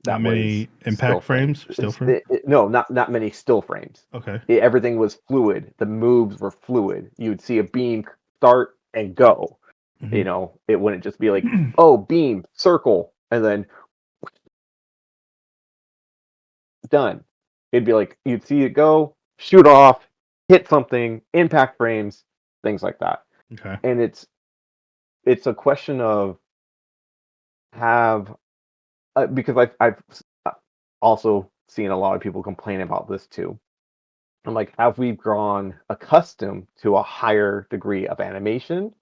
Not that was many still impact frames. frames, still frame. No, not many still frames. Okay. Everything was fluid. The moves were fluid. You would see a beam start and go. Hmm. It wouldn't just be like, oh, beam, circle, and then done. It'd be like you'd see it go, shoot off, hit something, impact frames, things like that. Okay. And it's a question of have because I've also seen a lot of people complain about this too. I'm like, have we grown accustomed to a higher degree of animation?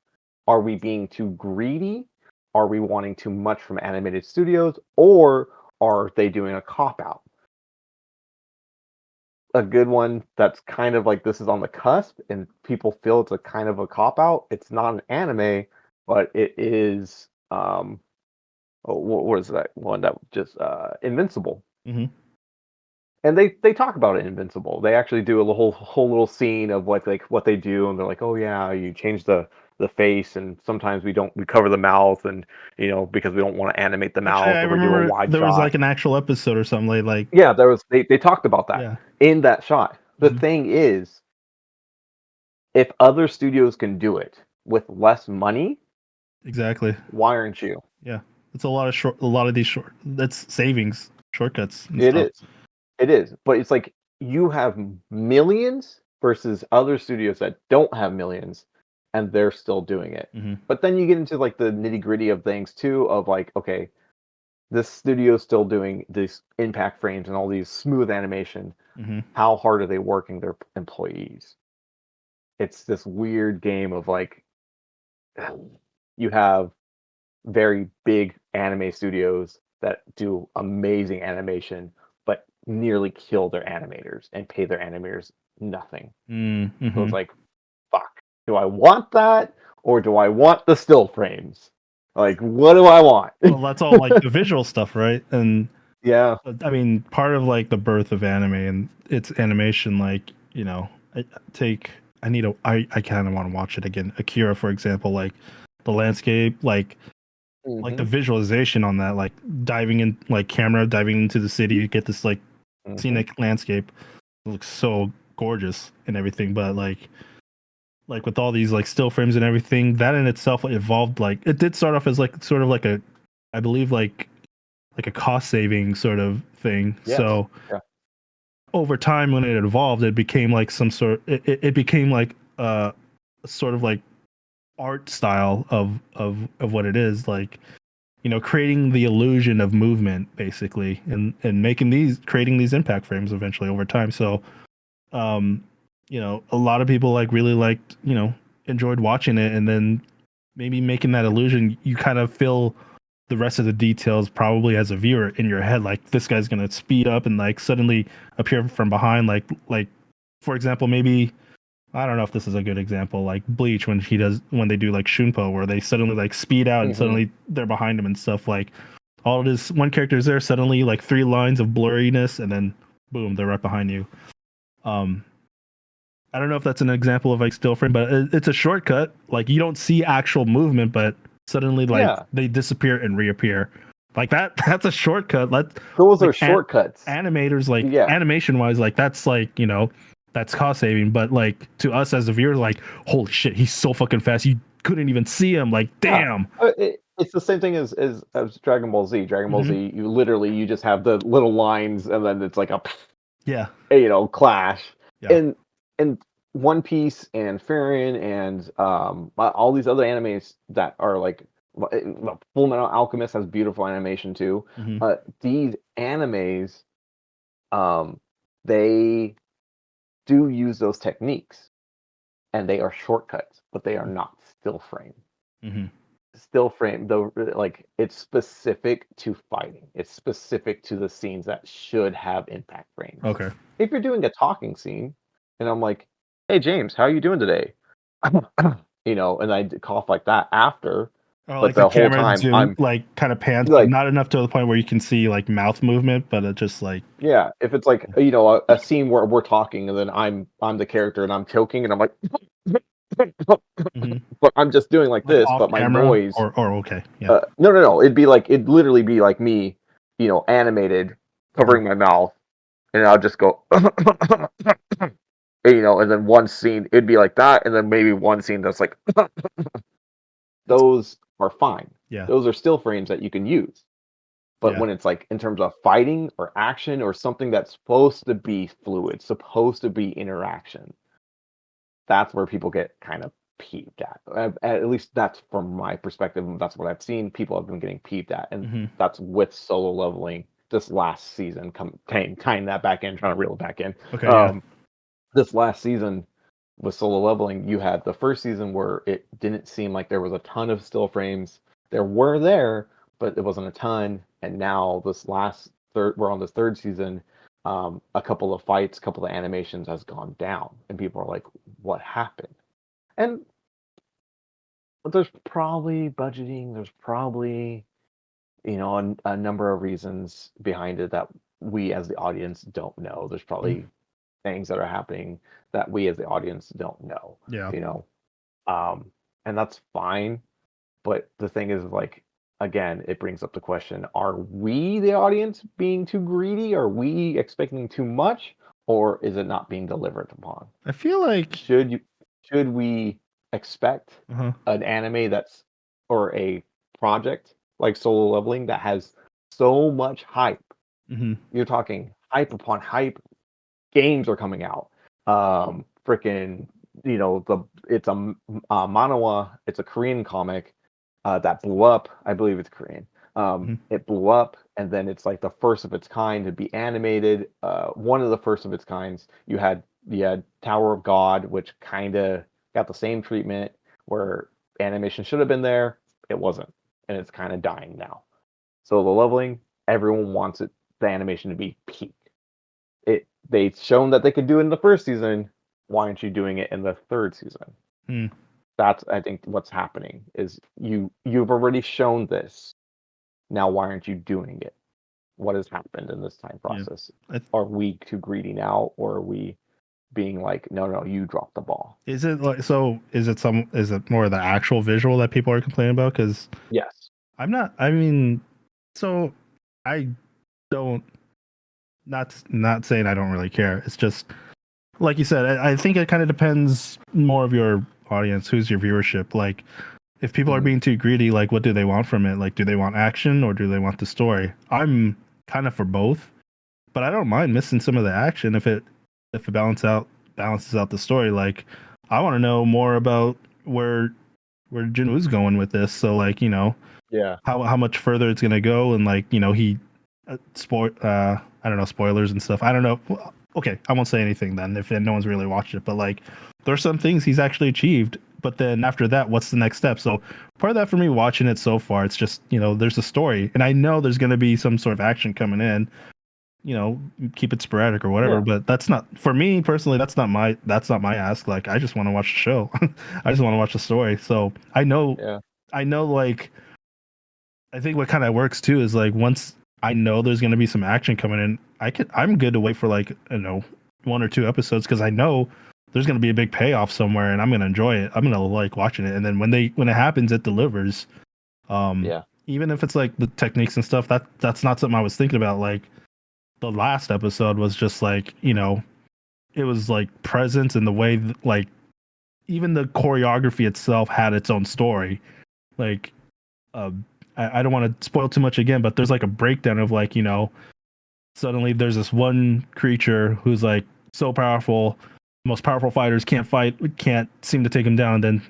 Are we being too greedy? Are we wanting too much from animated studios? Or are they doing a cop out? A good one that's kind of like this is on the cusp and people feel it's a kind of a cop out. It's not an anime, but it is what is that one that just Invincible. Mm-hmm. And they talk about it in Invincible. They actually do a whole little scene of what they do, and they're like, oh yeah, you change the face, and sometimes we cover the mouth, and because we don't want to animate the Actually, mouth, I or we do a remember wide there was shot. like an actual episode or something like Yeah, they talked about that yeah. in that shot. The Mm-hmm. thing is, if other studios can do it with less money, Exactly. why aren't you? Yeah. It's a lot of these short. That's savings shortcuts and It stuff. is. It is. But it's like you have millions versus other studios that don't have millions and they're still doing it. Mm-hmm. But then you get into like the nitty-gritty of things too, of like, okay, this studio's still doing these impact frames and all these smooth animation. Mm-hmm. How hard are they working their employees? It's this weird game of like you have very big anime studios that do amazing animation, but nearly kill their animators and pay their animators nothing. So Mm-hmm. it's like, fuck. Do I want that, or do I want the still frames? Like, what do I want? Well, that's all like the visual stuff, right? And Yeah. I mean, part of like the birth of anime and its animation, like I take. I kind of want to watch it again. Akira, for example, like the landscape, like the Hmm. visualization on that, like diving in, like camera diving into the city, you get this like Hmm. scenic landscape. It looks so gorgeous and everything, but like with all these like still frames and everything, that in itself evolved. Like it did start off as like sort of like a, I believe like a cost saving sort of thing. Yes. So Yeah. over time, when it evolved, it became like some sort. It became like sort of like art style of what it is, like creating the illusion of movement basically, and creating these impact frames eventually over time. So um a lot of people like really liked, enjoyed watching it, and then maybe making that illusion, you kind of feel the rest of the details probably as a viewer in your head, like this guy's gonna speed up and like suddenly appear from behind, like for example, maybe I don't know if this is a good example, like Bleach, when they do like Shunpo, where they suddenly like speed out and Hmm. suddenly they're behind him and stuff. Like all of this, one character is there, suddenly like 3 lines of blurriness, and then boom, they're right behind you. Um, I don't know if that's an example of like still frame, but it's a shortcut. Like you don't see actual movement, but suddenly like Yeah. they disappear and reappear. Like that. That's a shortcut. Those are Like shortcuts. animators, like Yeah. animation wise, like that's like that's cost saving. But like to us as a viewer, like holy shit, he's so fucking fast. You couldn't even see him. Like Yeah. damn. It's the same thing as Dragon Ball Z. Dragon Ball Hmm. Z, you just have the little lines, and then it's like a Yeah. clash. Yeah. And One Piece and Fairy and all these other animes that are like Full Metal Alchemist has beautiful animation too. Hmm. These animes, um, they do use those techniques, and they are shortcuts, but they are not still frame. Hmm. Still frame though, like it's specific to fighting. It's specific to the scenes that should have impact frames. Okay. If you're doing a talking scene, and I'm like, "Hey James, how are you doing today?" And I cough like that after, Or but like the the whole camera time zoom, I'm like kind of pans, but like, not enough to the point where you can see like mouth movement, but it just like. yeah, if it's like a scene where we're talking and then I'm the character and I'm choking and I'm like, Mhm. but I'm just doing like Like this, off but my camera, noise. or okay, yeah. No. It'd literally be like me, animated, Mhm. covering my mouth, and I'll just go, and then one scene it'd be like that, and then maybe one scene that's like, It's those are fine. yeah, Those are still frames that you can use. But yeah. when it's like in terms of fighting or action or something that's supposed to be fluid, supposed to be interaction, that's where people get kind of peeved at. At least that's from my perspective. That's what I've seen. People have been getting peeved at, and that's with solo leveling. This last season, tying that back in, trying to reel it back in. Okay, yeah. This last season with solo leveling, you had the first season where it didn't seem like there was a ton of still frames. There were there, but it wasn't a ton. And now we're on this third season. A couple of fights, a couple of animations has gone down, and people are like, "What happened?" And there's probably budgeting. There's probably a number of reasons behind it that we as the audience don't know. There's probably things that are happening that we as the audience don't know. Yeah. And that's fine. But the thing is, like, again, it brings up the question: are we the audience being too greedy? Are we expecting too much, or is it not being delivered upon? I feel like Should we expect an anime or a project like Solo Leveling that has so much hype? You're talking hype upon hype. Games are coming out. Freaking, it's a manhwa. It's a Korean comic that blew up. I believe it's Korean. It blew up, and then it's like the first of its kind to be animated. One of the first of its kinds. You had Tower of God, which kind of got the same treatment, where animation should have been there. It wasn't, and it's kind of dying now. So the leveling, everyone wants the animation to be peak. They've shown that they could do it in the first season. Why aren't you doing it in the third season? That's, I think, what's happening is you've already shown this. Now why aren't you doing it? What has happened in this time process? Are we too greedy now, or are we being like, no, you dropped the ball? Is it like so? Is it more of the actual visual that people are complaining about? Because yes, I'm not. I mean, so I don't. Not saying I don't really care. It's just like you said. I think it kind of depends more of your audience. Who's your viewership? Like, if people are being too greedy, like, what do they want from it? Like, do they want action or do they want the story? I'm kind of for both, but I don't mind missing some of the action if it balances out the story. Like, I want to know more about where Jinwoo's going with this. So, like, how much further it's gonna go, and like, he I don't know, spoilers and stuff. I don't know. Well, okay, I won't say anything then if no one's really watched it. But like, there's some things he's actually achieved. But then after that, what's the next step? So part of that for me watching it so far, it's just there's a story, and I know there's going to be some sort of action coming in. Keep it sporadic or whatever. Yeah. But that's not for me personally. That's not my ask. Like, I just want to watch the show. I just want to watch the story. So I know. Yeah. I know. Like, I think what kind of works too is like once I know there's going to be some action coming in, I'm good to wait for like, 1 or 2 episodes, because I know there's going to be a big payoff somewhere and I'm going to enjoy it. I'm going to like watching it. And then when it happens, it delivers. Even if it's like the techniques and stuff, that's not something I was thinking about. Like, the last episode was just like, it was like presence, and the way like even the choreography itself had its own story. Like, I don't want to spoil too much again, but there's like a breakdown of like, suddenly there's this one creature who's like so powerful, most powerful fighters can't seem to take him down. Then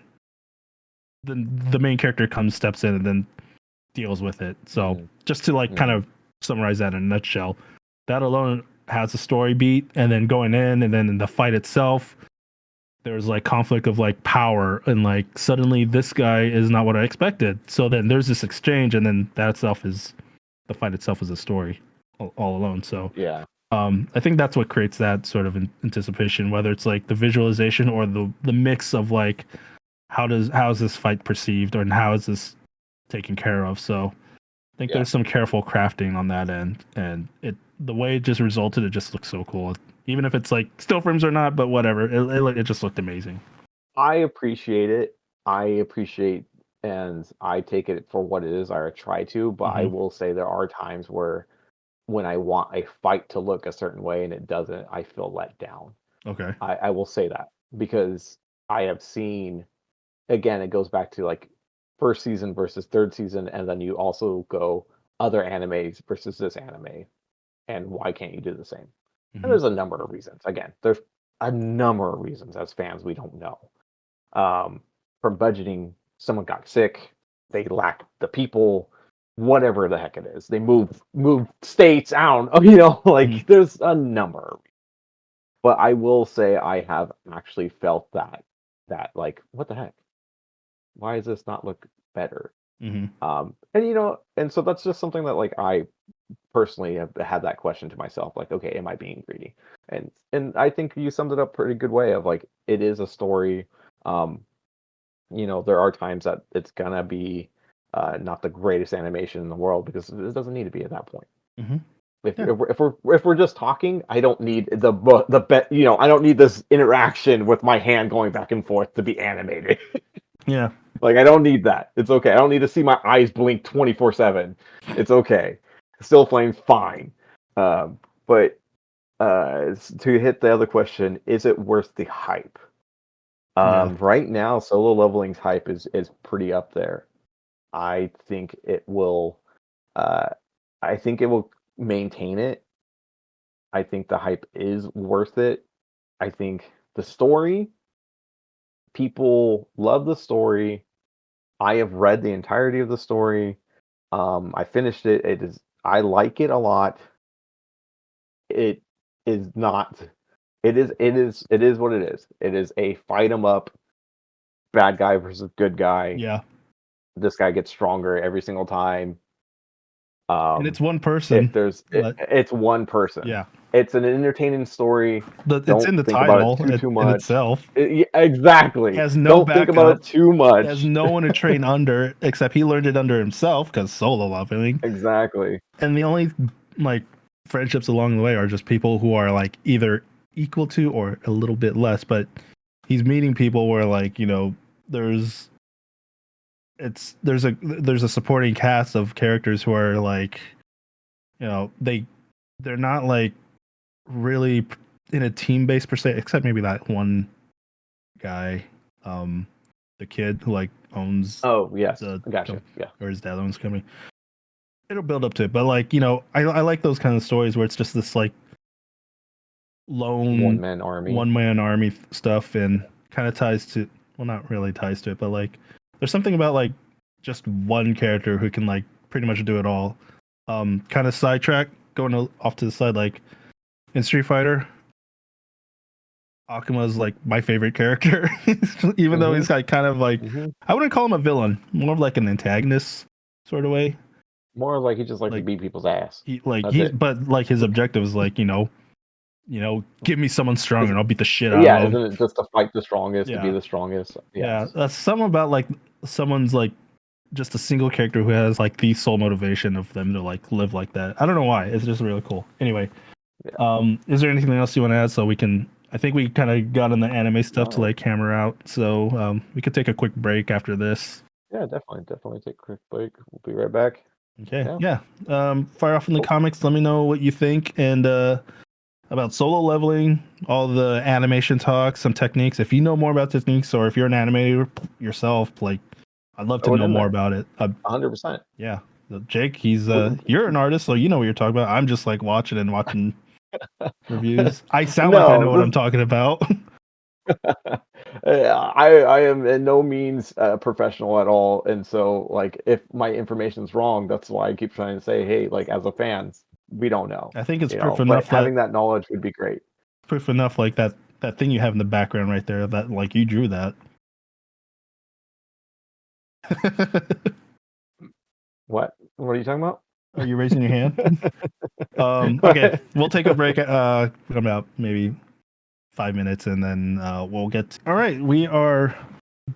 the main character steps in and then deals with it. So just to like kind of summarize that in a nutshell, that alone has a story beat, and then going in, and then in the fight itself, there's like conflict of like power, and like suddenly this guy is not what I expected. So then there's this exchange, and then the fight itself is a story all alone. So yeah, I think that's what creates that sort of anticipation, whether it's like the visualization or the mix of like how is this fight perceived, or how is this taken care of. So I think there's some careful crafting on that end, and the way it just resulted, it just looks so cool. Even if it's like still frames or not, but whatever, it just looked amazing. I appreciate it. And I take it for what it is. I try to, but I will say there are times where when I want a fight to look a certain way and it doesn't, I feel let down. Okay. I will say that, because I have seen, again, it goes back to like first season versus third season, and then you also go other animes versus this anime, and why can't you do the same? And there's a number of reasons. Again, there's a number of reasons as fans we don't know. from budgeting, someone got sick, they lack the people, whatever the heck it is. They move states out, like there's a number. But I will say I have actually felt that like, what the heck? Why does this not look better? And and so that's just something that like I personally have had that question to myself, like, okay, am I being greedy? And I think you summed it up pretty good way of like, it is a story. There are times that it's gonna be not the greatest animation in the world because it doesn't need to be at that point. If we're just talking, I don't need I don't need this interaction with my hand going back and forth to be animated. Yeah. Like, I don't need that. It's okay. I don't need to see my eyes blink 24/7. It's okay. Still playing fine. But to hit the other question, is it worth the hype? Right now, solo leveling's hype is pretty up there. I think it will. I think it will maintain it. I think the hype is worth it. I think the story. People love the story. I have read the entirety of the story. I finished it. I like it a lot. It is not. It is what it is. It is a fight 'em up, bad guy versus good guy. Yeah. This guy gets stronger every single time. And it's one person. It's one person. Yeah. It's an entertaining story. It's in the title too much. in itself. Exactly. He has no backup. Think about it too much. He has no one to train under, except he learned it under himself because solo leveling. Exactly. And the only like friendships along the way are just people who are like either equal to or a little bit less. But he's meeting people where like there's a supporting cast of characters who are like they're not like really in a team base per se, except maybe that one guy, the kid who like owns. Oh yes, gotcha. Yeah, or his dad owns the company. It'll build up to it, but like I like those kind of stories where it's just this like lone one man army stuff, and kind of ties to, well, not really ties to it, but like there's something about like just one character who can like pretty much do it all. Kind of sidetrack, going off to the side, like in Street Fighter, Akuma's like my favorite character, even though he's like kind of like, I wouldn't call him a villain, more of like an antagonist sort of way. More like he just like to beat people's ass. But like his objective is like, give me someone strong and I'll beat the shit out of them. Isn't it just to fight the strongest, to be the strongest? Yes. Yeah, that's something about like someone's like just a single character who has like the sole motivation of them to like live like that. I don't know why. It's just really cool. Anyway, is there anything else you want to add so we can? I think we kind of got on the anime stuff to like hammer out, so we could take a quick break after this. Yeah, definitely take a quick break. We'll be right back. Okay, yeah. Fire off in the comments. Let me know what you think and about solo leveling, all the animation talk, some techniques. If you know more about techniques, or if you're an animator yourself, like I'd love to know more about it. 100%. Yeah, Jake, he's you're an artist, so you know what you're talking about. I'm just like watching reviews. I sound like I know what I'm talking about. I am in no means professional at all, and so like if my information's wrong, that's why I keep trying to say, hey, like as a fan, we don't know. I think it's proof enough. Having that knowledge would be great. Proof enough, like that thing you have in the background right there, that like you drew that. What are you talking about? Are you raising your hand? Okay, we'll take a break. About maybe 5 minutes, and then we'll get. All right, we are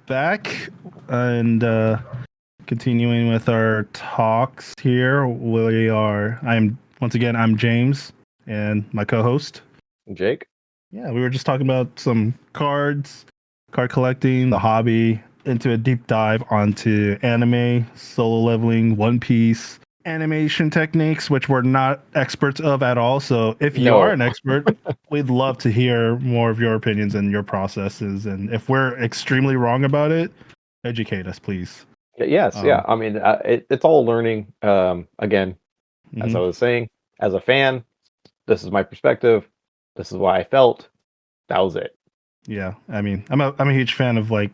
back and continuing with our talks here. I'm James, and my co-host Jake. Yeah, we were just talking about some cards, card collecting, the hobby, into a deep dive onto anime, solo leveling, One Piece, animation techniques, which we're not experts of at all. So if you are an expert, we'd love to hear more of your opinions and your processes. And if we're extremely wrong about it, educate us, please. Yes, yeah. I mean, it's all learning. Again, as I was saying, as a fan, this is my perspective. This is what I felt. That was it. Yeah, I mean, I'm a huge fan of like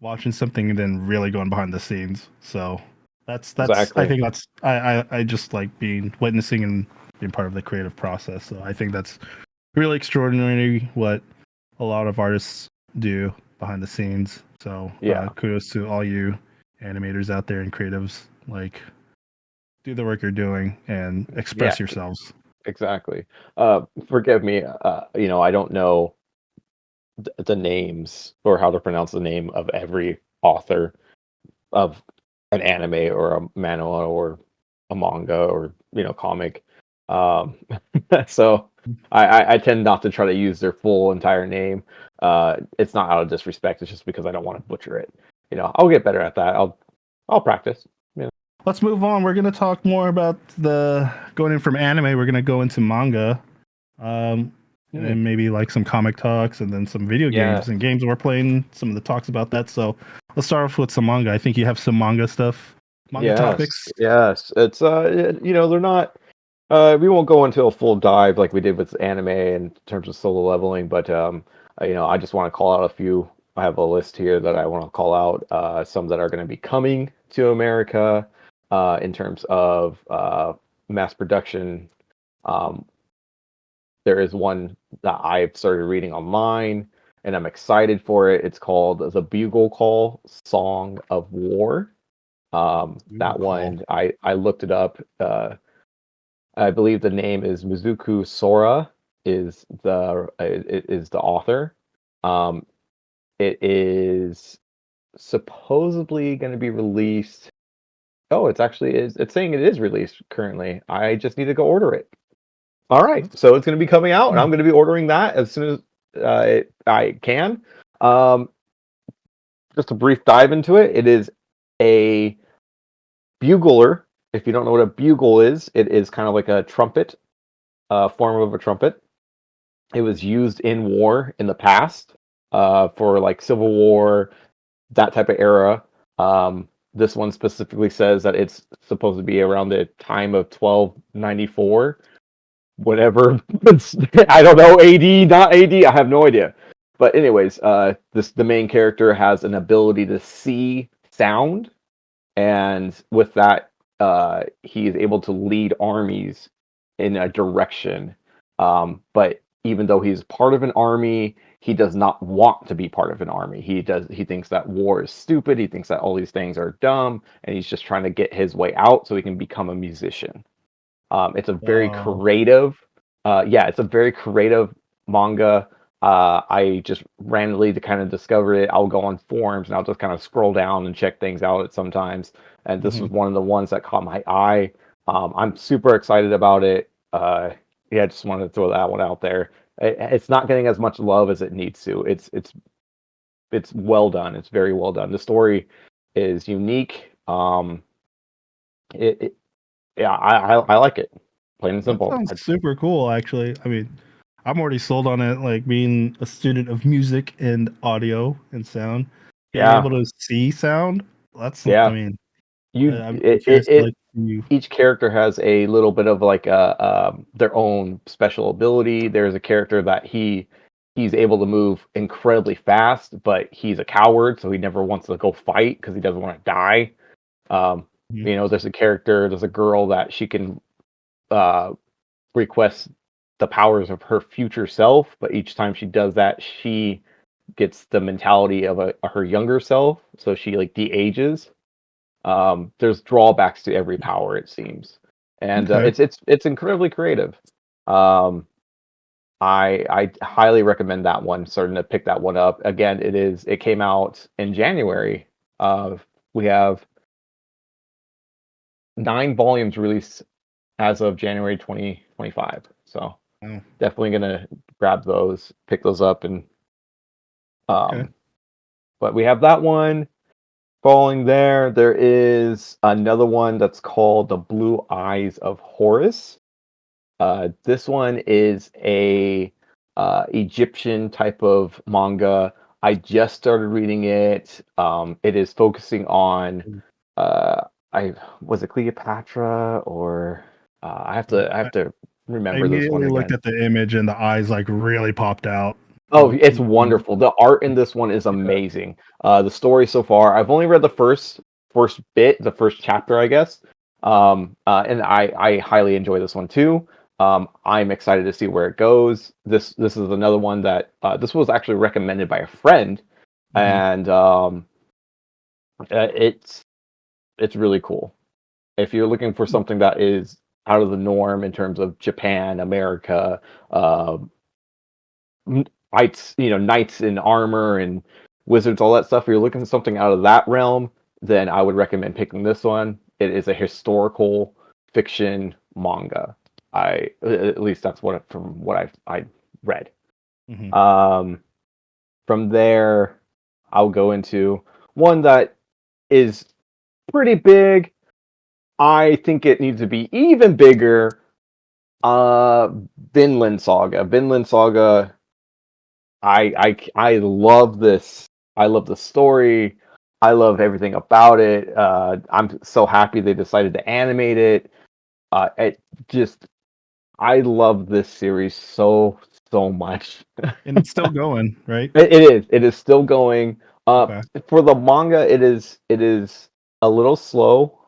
watching something and then really going behind the scenes. So that's I Exactly. think that's I just like being witnessing and being part of the creative process. So I think that's really extraordinary what a lot of artists do behind the scenes. So Yeah. kudos to all you animators out there and creatives. Like, do the work you're doing and Yeah. express yourselves. Exactly. Forgive me. I don't know the names or how to pronounce the name of every author of an anime or a manhwa or a manga or comic. Um, so I tend not to try to use their full entire name. It's not out of disrespect. It's just because I don't want to butcher it. I'll get better at that. I'll practice. Let's move on. We're gonna talk more about the going in from anime. We're gonna go into manga, and Hmm. then maybe like some comic talks, and then some video Yeah. games and games we're playing. Some of the talks about that. So let's start off with some manga. I think you have some manga stuff, manga Yes. topics. Yes. It's they're not. We won't go into a full dive like we did with anime in terms of solo leveling, but I just want to call out a few. I have a list here that I want to call out. Some that are going to be coming to America, in terms of mass production. Um, there is one that I've started reading online, and I'm excited for it. It's called The Bugle Call: Song of War. Google That call. one, I looked it up. I believe the name is Mizuku Sora is the author. Um, it is supposedly going to be released. Oh, it's actually is. It's saying it is released currently. I just need to go order it. All right, so it's going to be coming out, and I'm going to be ordering that as soon as I can. Um, just a brief dive into it. It is a bugler. If you don't know what a bugle is, it is kind of like a trumpet, form of a trumpet. It was used in war in the past, for like Civil War, that type of era. This one specifically says that it's supposed to be around the time of 1294, whatever. I don't know, AD, not AD. I have no idea. But anyways, the main character has an ability to see sound, and with that, he is able to lead armies in a direction. But even though he's part of an army, he does not want to be part of an army. He thinks that war is stupid. He thinks that all these things are dumb, and he's just trying to get his way out so he can become a musician. It's a very Wow. creative, yeah, it's a very creative manga. I just randomly to kind of discover it. I'll go on forums and I'll just kind of scroll down and check things out sometimes. And this Hmm. was one of the ones that caught my eye. I'm super excited about it. Yeah, just wanted to throw that one out there. It's not getting as much love as it needs to. It's well done. It's very well done. The story is unique. It, it yeah, I like it. Plain and That simple. sounds super cool, actually. I mean, I'm already sold on it. Like being a student of music and audio and sound, being Yeah, able to see sound. That's, I yeah. mean, You I'm curious to like you. each character has a little bit of like a their own special ability. There's a character that he's able to move incredibly fast, but he's a coward, so he never wants to go fight because he doesn't want to die. Um, Mhm. there's a girl that she can uh request the powers of her future self, but each time she does that, she gets the mentality of her younger self, so she like de-ages. There's drawbacks to every power, it seems, and Okay. it's incredibly creative. Um, I highly recommend that one. Starting to pick that one up again. It came out in January. We have 9 volumes released as of January 2025. So Oh, definitely gonna grab those, pick those up, and okay. um. But we have that one. Following there, there is another one that's called The Blue Eyes of Horus. This one is a Egyptian type of manga. I just started reading it. It is focusing on I was it Cleopatra or I have to remember this one Immediately looked again. at the image and the eyes like really popped out. Oh, it's wonderful. The art in this one is amazing. The story so far, I've only read the first bit, the first chapter, I guess. And I highly enjoy this one too. I'm excited to see where it goes. This is another one that this was actually recommended by a friend, and it's really cool. If you're looking for something that is out of the norm in terms of Japan, America, uh, knights in armor and wizards, all that stuff. If you're looking for something out of that realm, then I would recommend picking this one. It is a historical fiction manga. At least that's from what I read. Um, from there, I'll go into one that is pretty big. I think it needs to be even bigger. Vinland Saga. Vinland Saga. I love this. I love the story. I love everything about it. I'm so happy they decided to animate it. It just I love this series so much. And it's still going, right? It is. It is still going. Okay. For the manga, it is a little slow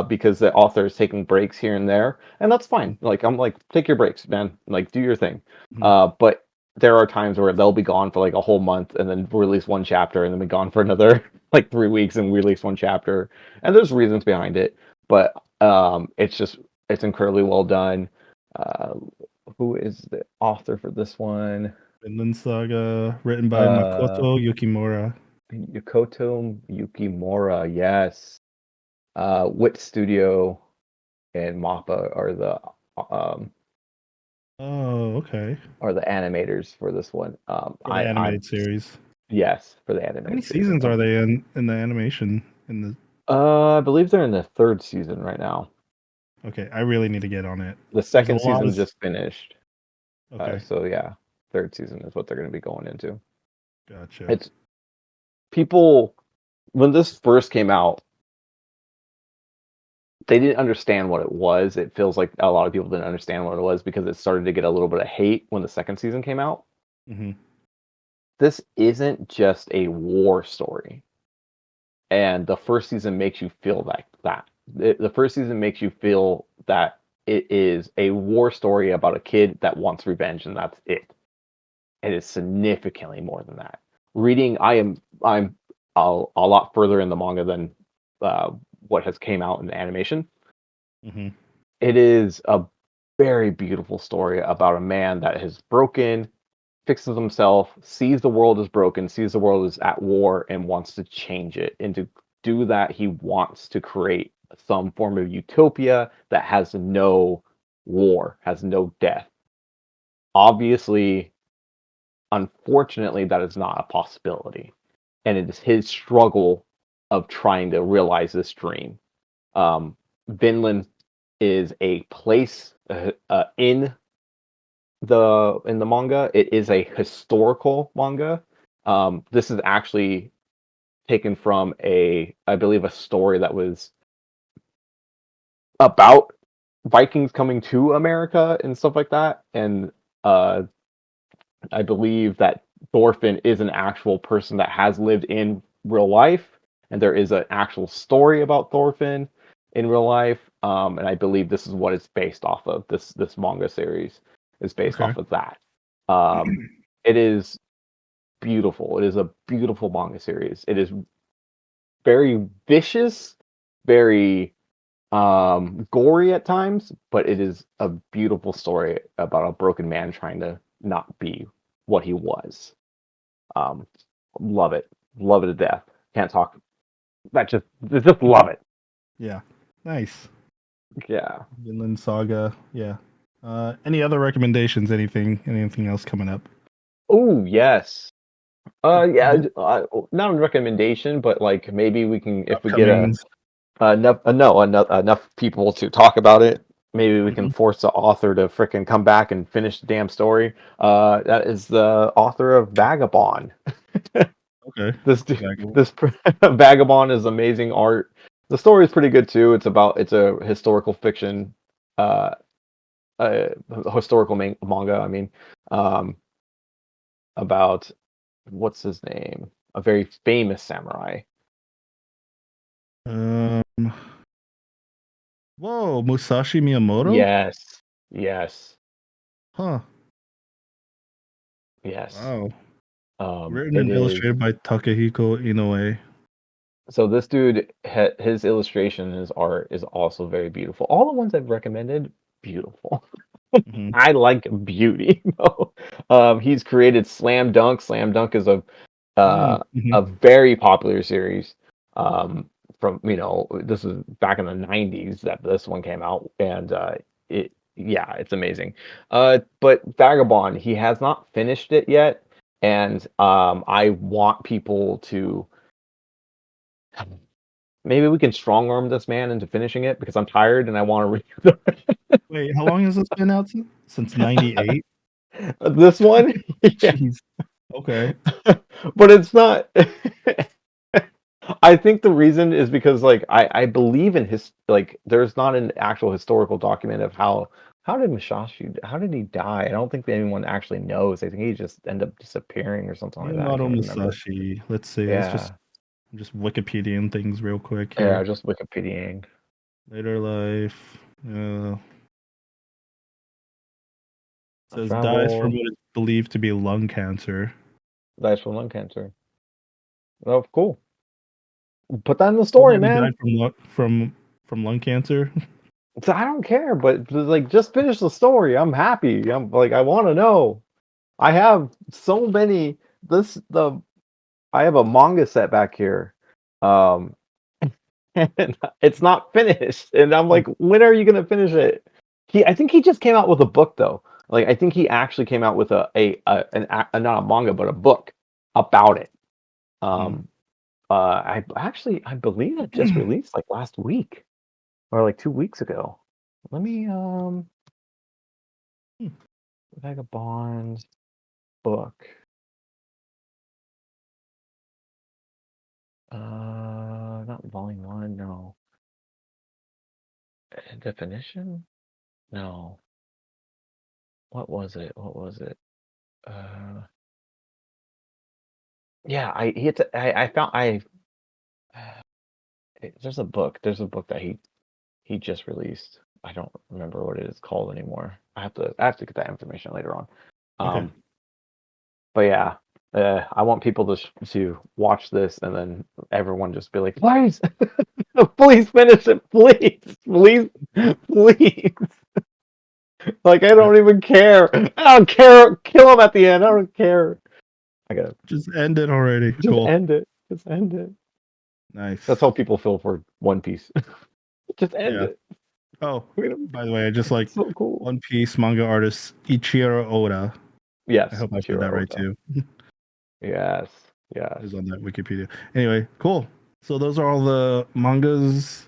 because the author is taking breaks here and there, and that's fine. Like I'm like, take your breaks, man. Like do your thing. But there are times where they'll be gone for like a whole month and then release one chapter, and then be gone for another like 3 weeks and release one chapter. And there's reasons behind it, but it's incredibly well done. Uh, who is the author for this one? Vinland Saga, written by Uh, Makoto Yukimura. Yukoto Yukimura, yes. Wit Studio and Mappa um Oh, okay. are the animators for this one. For the I'm animated series. yes for the How many animated series. seasons are they in the animation? In the I believe they're in the third season right now. Okay, I really need to get on it. The There's a second lot season of just finished. Okay, So yeah, third season is what they're going to be going into. gotcha. It's people when this first came out, they didn't understand what it was. It feels like a lot of people didn't understand what it was because it started to get a little bit of hate when the second season came out. hmm This isn't just a war story, and the first season makes you feel like that. The first season makes you feel that it is a war story about a kid that wants revenge, and that's it. It is significantly more than that. I'm a lot further in the manga than what has came out in the animation. hmm It is a very beautiful story about a man that has broken, fixes himself, sees the world as broken, sees the world as at war, and wants to change it. And to do that, he wants to create some form of utopia that has no war, has no death. Obviously, unfortunately, that is not a possibility. And it is his struggle of trying to realize this dream. Vinland is a place in the manga. It is a historical manga. This is actually taken from I believe, a story that was about Vikings coming to America and stuff like that. And uh, I believe that Thorfinn is an actual person that has lived in real life, and there is an actual story about Thorfinn in real life. And I believe this is what it's based off of. This manga series is based Okay. off of that. Um, it is beautiful. It is a beautiful manga series. It is very vicious, very gory at times, but it is a beautiful story about a broken man trying to not be what he was. Um, love it, love it to death. Can't talk. Just love it. Yeah. Nice. Yeah. Vinland Saga. Yeah. Any other recommendations? Anything else coming up? Oh yes. Yeah. Not a recommendation, but like maybe we can if we get Upcomings. enough people to talk about it. Maybe we can Mhm. force the author to frickin' come back and finish the damn story. That is the author of Vagabond. Okay. This Vagabond. this Vagabond is amazing art. The story is pretty good too. It's a historical fiction, uh, historical manga. I mean, um, about what's his name? A very famous samurai. Um, whoa, Musashi Miyamoto? Yes. Yes. Huh. Yes. Wow. Written It and is. illustrated by Takehiko Inoue. So this dude, his illustration, his art is also very beautiful. All the ones I've recommended, beautiful. Hmm. I like beauty. He's created Slam Dunk. Slam Dunk is Mm-hmm. a very popular series. From this is back in the '90s that this one came out, and it's amazing. But Vagabond, he has not finished it yet, and I want people to. Maybe we can strong arm this man into finishing it because I'm tired and I want to read Wait, how long has this been out since '98? this one. Yeah, Jeez. Okay. but it's not. I think the reason is because like I believe in his like there's not an actual historical document of how did Musashi how did he die? I don't think that anyone actually knows. I think he just ended up disappearing or something like that. I Miyamoto can't remember. Musashi. Let's see. Let's Yeah, just Wikipediaing things real quick yeah, here. just Wikipediaing. Later life. Says dies from Traveled, what is believed to be lung cancer. dies from lung cancer. Oh, cool. Put that in the Told story, that he man. died from lung cancer. So I don't care, but like just finish the story. I'm happy. I'm like I want to know. I have so many this the I have a manga set back here. Um and it's not finished. And I'm like, when are you gonna finish it? I think he just came out with a book though. Like I think he actually came out with not a manga but a book about it. Hmm. Um I believe it just released like last week or like 2 weeks ago. Let me Vagabond book. Not volume one, no. Definition? No. What was it? What was it? Uh, yeah, I found there's a book. There's a book that he just released. I don't remember what it is called anymore. I have to get that information later on. Okay. Um, but yeah, I want people to watch this and then everyone just be like, please, please finish it, please, please, please. Like I don't even care. I don't care. Kill him at the end. I don't care. I gotta Just end it already. just Cool. end it. Just end it. That's Nice. how people feel for One Piece. Just end Yeah. it. Oh, We don't- by the way, I just like It's so cool. One Piece manga artist Ichiro Oda. I Yes, hope I said Ichiro that right Oda. too. Yes, yes. Is on that Wikipedia. Anyway, cool. So those are all the mangas.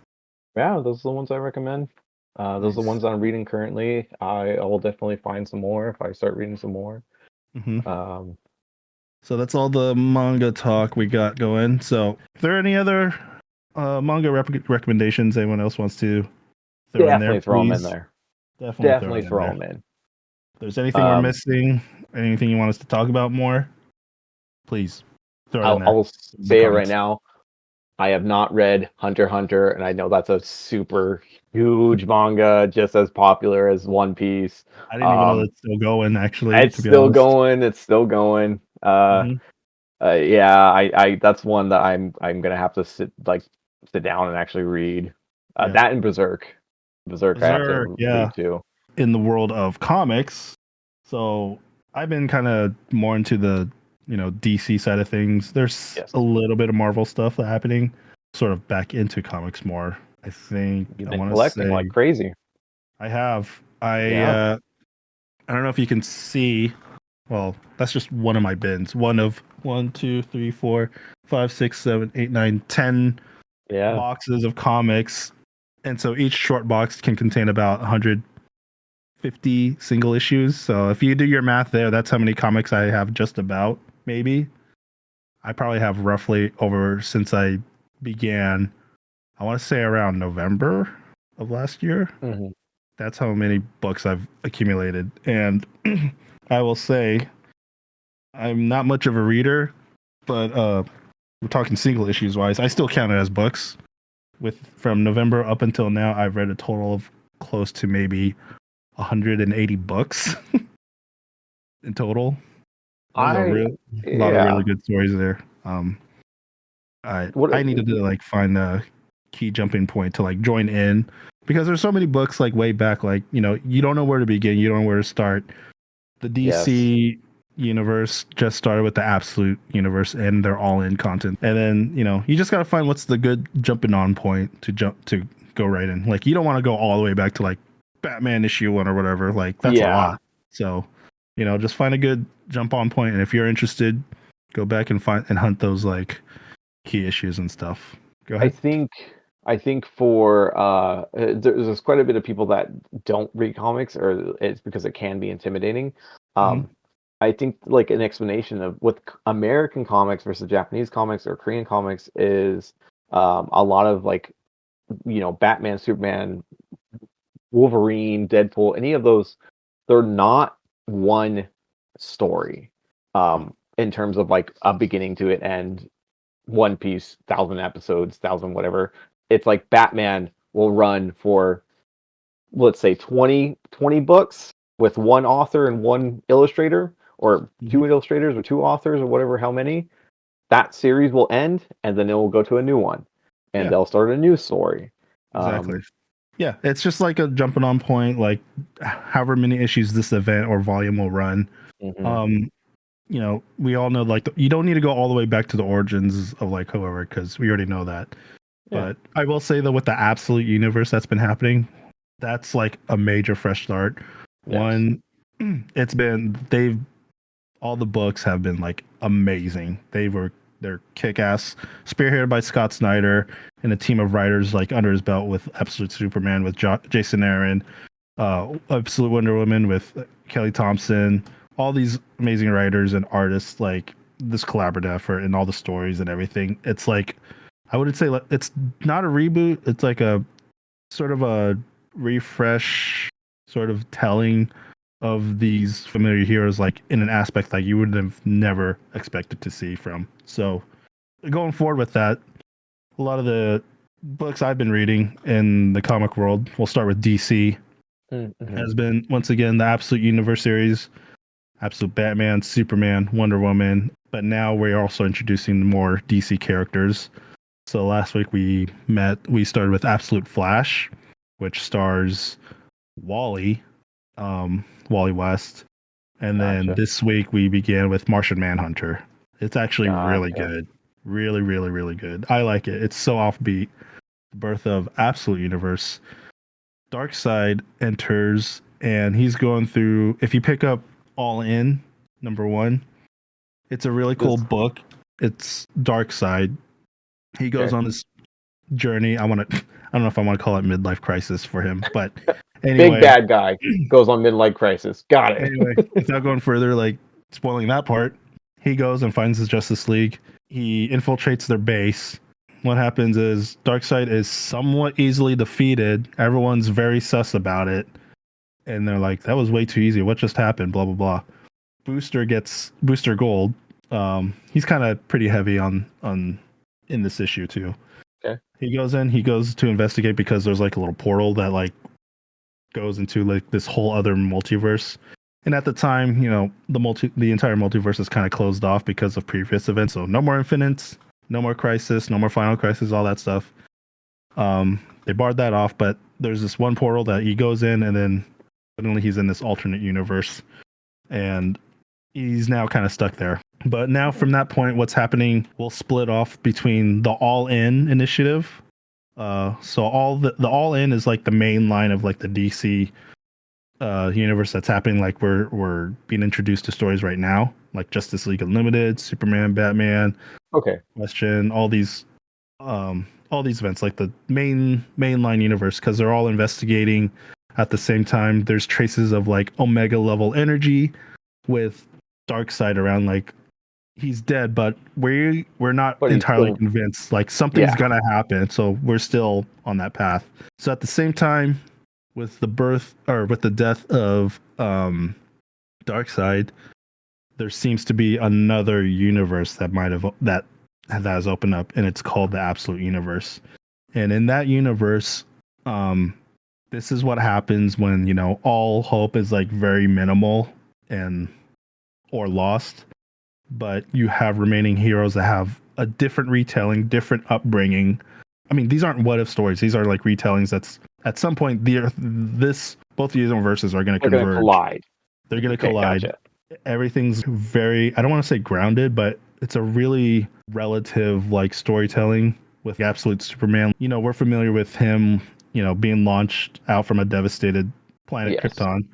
Yeah, those are the ones I recommend. Those are the Nice. ones I'm reading currently. I will definitely find some more if I start reading some more. Hmm. Um, So that's all the manga talk we got going. So, if there are any other manga recommendations anyone else wants to throw in there, definitely throw them in please there. definitely throw Definitely it in throw there. them in. If there's anything we're Um, missing, anything you want us to talk about more, please throw it in I there will in the say it right comments. now. I have not read Hunter x Hunter, and I know that's a super huge manga, just as popular as One Piece. I didn't even know Um, that's still going, actually, it's to be still honest. going. It's still going. Hmm. Yeah, I that's one that I'm gonna have to sit down and actually read. Yeah. That and Berserk. Berserk, I have Berserk, to yeah, read too. in the world of comics. So I've been kind of more into the DC side of things. There's Yes, a little bit of Marvel stuff happening, sort of back into comics more. I think you've I been want to collecting like say crazy. I have. Yeah. I don't know if you can see. Well, that's just one of my bins. One of 10 Yeah. boxes of comics, and so each short box can contain about 150 single issues. So if you do your math there, that's how many comics I have. Just about, maybe. I probably have roughly over since I began. I want to say around November of last year. Hmm. That's how many books I've accumulated, and I will say I'm not much of a reader, but we're talking single issues wise. I still count it as books. With from November up until now, I've read a total of close to maybe 180 books in total. There's a I real lot of yeah. really good stories there. What I needed to like find a key jumping point to like join in because there's so many books like way back, like you don't know where to begin, you don't know where to start. The yes. DC universe just started with the Absolute universe, and they're all in content. And then you just gotta find what's the good jumping on point to go right in. Like you don't want to go all the way back to like Batman issue 1 or whatever. Like that's a Yeah. lot. So just find a good jump on point, and if you're interested, go back and find and hunt those like key issues and stuff. Go I ahead. think I think for there's quite a bit of people that don't read comics, or it's because it can be intimidating. Hmm. Um, I think like an explanation of with American comics versus Japanese comics or Korean comics is a lot of like Batman, Superman, Wolverine, Deadpool, any of those, they're not one story in terms of like a beginning to it and One Piece, 1,000 episodes, 1,000 whatever. It's like Batman will run for, let's say, 20 books with one author and one illustrator, or Hmm. two illustrators or two authors or whatever, how many. That series will end, and then it will go to a new one, and Yeah, they'll start a new story. exactly. Yeah, it's just like a jumping on point, like however many issues this event or volume will run. Mhm. Um, we all know like you don't need to go all the way back to the origins of like whoever because we already know that. Yeah. But I will say that with the absolute universe that's been happening, that's like a major fresh start. Yes. One, they've all the books have been like amazing. They're kick ass, spearheaded by Scott Snyder and a team of writers like under his belt with Absolute Superman with Jason Aaron, Absolute Wonder Woman with Kelly Thompson, all these amazing writers and artists, like this collaborative effort and all the stories and everything. It's like I would say like, it's not a reboot. It's like a sort of a refresh, sort of telling of these familiar heroes, like in an aspect that you would have never expected to see from. So going forward with that, a lot of the books I've been reading in the comic world, we'll start with DC, Mm-hmm. has been once again the Absolute Universe series, Absolute Batman, Superman, Wonder Woman. But now we're also introducing more DC characters. So last week we started with Absolute Flash, which stars Wally, Wally West. And then Gotcha. this week we began with Martian Manhunter. It's actually really Gotcha. good. Really, really, really good. I like it. It's so offbeat. The birth of Absolute Universe. Darkseid enters and he's going through, if you pick up All In, #1, it's a really cool This book. It's Darkseid. He goes okay. on this journey. I don't know if I want to call it midlife crisis for him, but Big anyway, bad guy goes on midlife crisis. Got it. anyway, without going further, like spoiling that part, he goes and finds his Justice League. He infiltrates their base. What happens is Darkseid is somewhat easily defeated. Everyone's very sus about it, and they're like, "That was way too easy. What just happened?" Blah blah blah. Booster gets Booster Gold. He's kind of pretty heavy on in this issue too. Okay. He goes in. He goes to investigate because there's like a little portal that like goes into like this whole other multiverse. And at the time, the entire multiverse is kind of closed off because of previous events. So no more Infinites, no more Crisis, no more Final Crisis, all that stuff. They barred that off, but there's this one portal that he goes in, and then suddenly he's in this alternate universe, and he's now kind of stuck there. But now from that point, what's happening will split off between the All In initiative. So the All In is like the main line of like the DC universe that's happening. Like we're being introduced to stories right now, like Justice League Unlimited, Superman, Batman, Okay. Question, all these events, like the mainline universe, because they're all investigating at the same time. There's traces of like Omega level energy with Darkseid around, like he's dead, but we're not But he's entirely still convinced. Like something's yeah. gonna happen, so we're still on that path. So at the same time, with the death of Darkseid, there seems to be another universe that has opened up, and it's called the Absolute Universe. And in that universe, this is what happens when, you know, all hope is like very minimal and or lost, but you have remaining heroes that have a different retelling, different upbringing. I mean, these aren't what if stories. These are like retellings that's at some point both of these universes are going to converge. Collide. They're going to collide. Gotcha. Everything's very, I don't want to say grounded, but it's a really relative like storytelling with Absolute Superman. You know, we're familiar with him, you know, being launched out from a devastated planet, Yes. Krypton.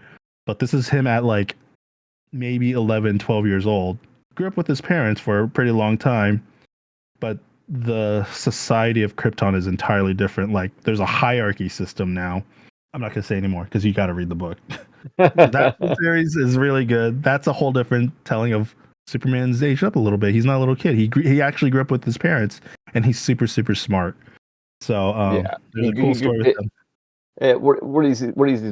But this is him at like maybe 11, 12 years old. Grew up with his parents for a pretty long time, but the society of Krypton is entirely different. Like there's a hierarchy system now. I'm not going to say anymore because you got to read the book. That series is really good. That's a whole different telling of Superman's aged up a little bit. He's not a little kid. He actually grew up with his parents, and he's super, super smart. So there's a cool story with him. What he's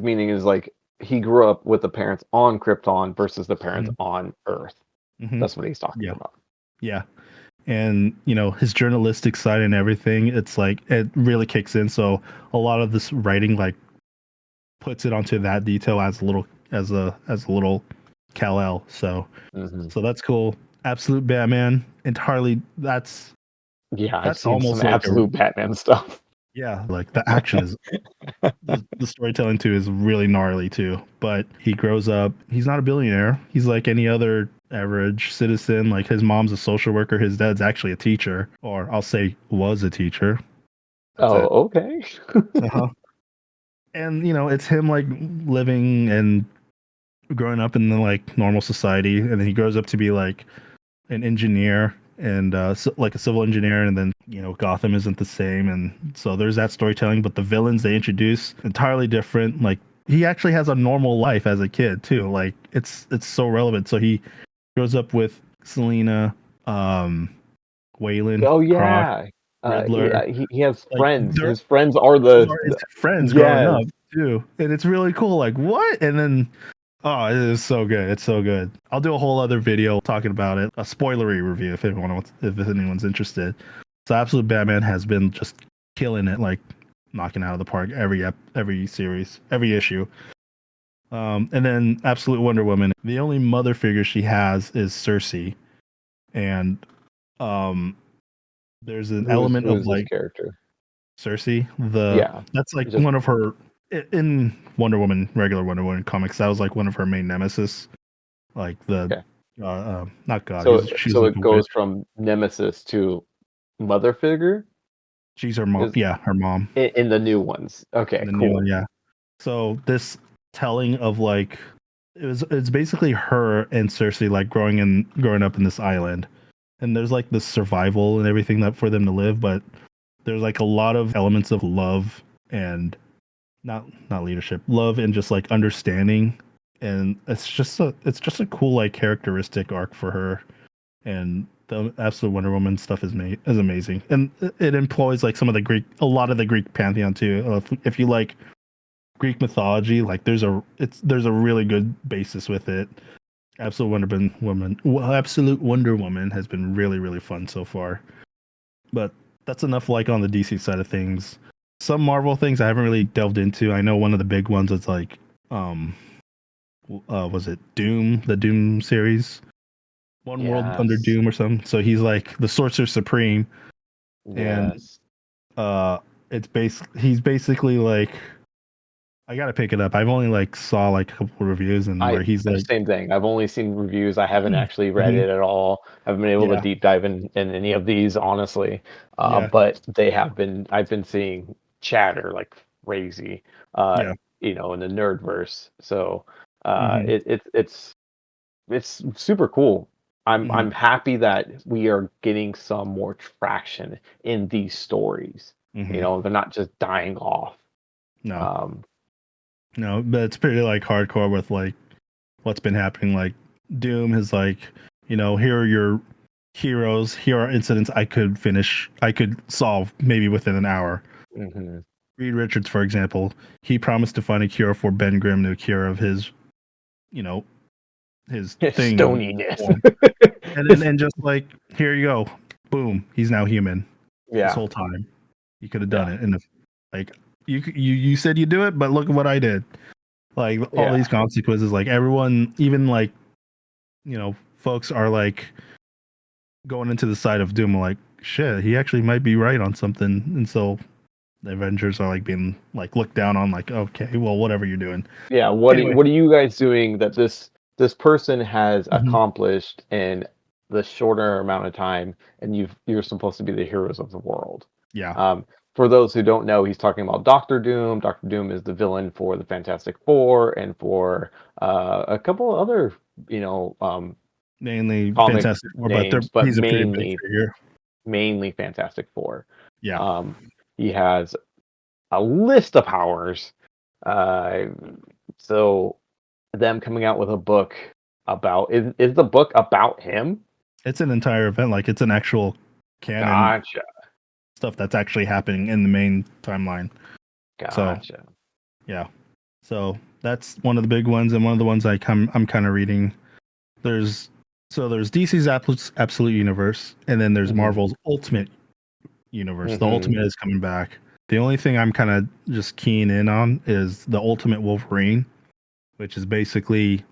meaning is like he grew up with the parents on Krypton versus the parents on Earth. Mm-hmm. That's what he's talking about. Yeah. And, you know, his journalistic side and everything, it's like it really kicks in. So a lot of this writing like puts it onto that detail as a little Kal-El. So so that's cool. Absolute Batman, entirely that's I've seen almost some like absolute Batman stuff. Yeah, like the action is the storytelling too is really gnarly too. But he grows up, he's not a billionaire. He's like any other average citizen. Like his mom's a social worker, his dad's actually a teacher, or I'll say was a teacher. That's it. Okay. Uh-huh. And you know, it's him like living and growing up in the like normal society, and then he grows up to be like an engineer and like a civil engineer, and then you know Gotham isn't the same, and so there's that storytelling. But the villains they introduce entirely different. Like he actually has a normal life as a kid too. Like it's so relevant. So he grows up with Selena, Waylon. Oh yeah. Croc, Riddler. He has Like, friends. His friends are the his friends growing up too, and it's really cool. Like what? And then it is so good. It's so good. I'll do a whole other video talking about it, a spoilery review if anyone's interested. So Absolute Batman has been just killing it, like knocking out of the park every series, every issue. And then Absolute Wonder Woman. The only mother figure she has is Cersei, and there's an element of like character. Cersei. That's like just one of her in Wonder Woman, regular Wonder Woman comics. That was like one of her main nemesis, like the not God. So it goes from nemesis to mother figure. She's her mom. Her mom in the new ones. Okay, cool. New one, so this telling of like it's basically her and Cersei like growing up in this island, and there's like this survival and everything that for them to live, but there's like a lot of elements of love and not leadership, love and just like understanding, and it's just a cool like characteristic arc for her, and the Absolute Wonder Woman stuff is amazing, and it employs like a lot of the Greek pantheon too. If you like Greek mythology, like there's a really good basis with it. Absolute Wonder Woman has been really, really fun so far, but that's enough like on the DC side of things. Some Marvel things I haven't really delved into. I know one of the big ones is like was it Doom, the Doom series, World Under Doom or something. So he's like the Sorcerer Supreme, and he's basically like, I gotta pick it up. I've only like saw like a couple of reviews and where he's like same thing. I've only seen reviews. I haven't actually read it at all. I haven't been able to deep dive in any of these, honestly. But I've been seeing chatter like crazy, you know, in the nerdverse. So it's super cool. I'm happy that we are getting some more traction in these stories. You know, they're not just dying off. No, but it's pretty like hardcore with like what's been happening. Like Doom is like, you know, here are your heroes. Here are incidents I could solve maybe within an hour. Reed Richards, for example, he promised to find a cure for Ben Grimm, the cure of his, you know, his thing Stoniness. form. And just like, here you go, boom, he's now human. This Yeah. whole time, you could have done it. And if, like, you said you do it, but look at what I did. Like all these consequences, like everyone, even like, folks are like going into the side of doom, like, shit, he actually might be right on something. And so the Avengers are like being like looked down on, like, okay, well, whatever you're doing. Yeah. Anyway. What are you guys doing that this person has Mhm. accomplished in the shorter amount of time, and you're supposed to be the heroes of the world? Yeah. For those who don't know, he's talking about Doctor Doom. Doctor Doom is the villain for the Fantastic Four and for a couple of other, Mainly comic Fantastic Four, but names, but he's a pretty big figure. mainly Fantastic Four. Yeah. He has a list of powers. So them coming out with a book about is the book about him? It's an entire event, like it's an actual canon Gotcha. stuff that's actually happening in the main timeline. Gotcha. So yeah. So that's one of the big ones, and one of the ones I'm kind of reading. There's DC's Absolute Universe, and then there's Marvel's Ultimate Universe. The Ultimate is coming back. The only thing I'm kind of just keying in on is the Ultimate Wolverine, which is basically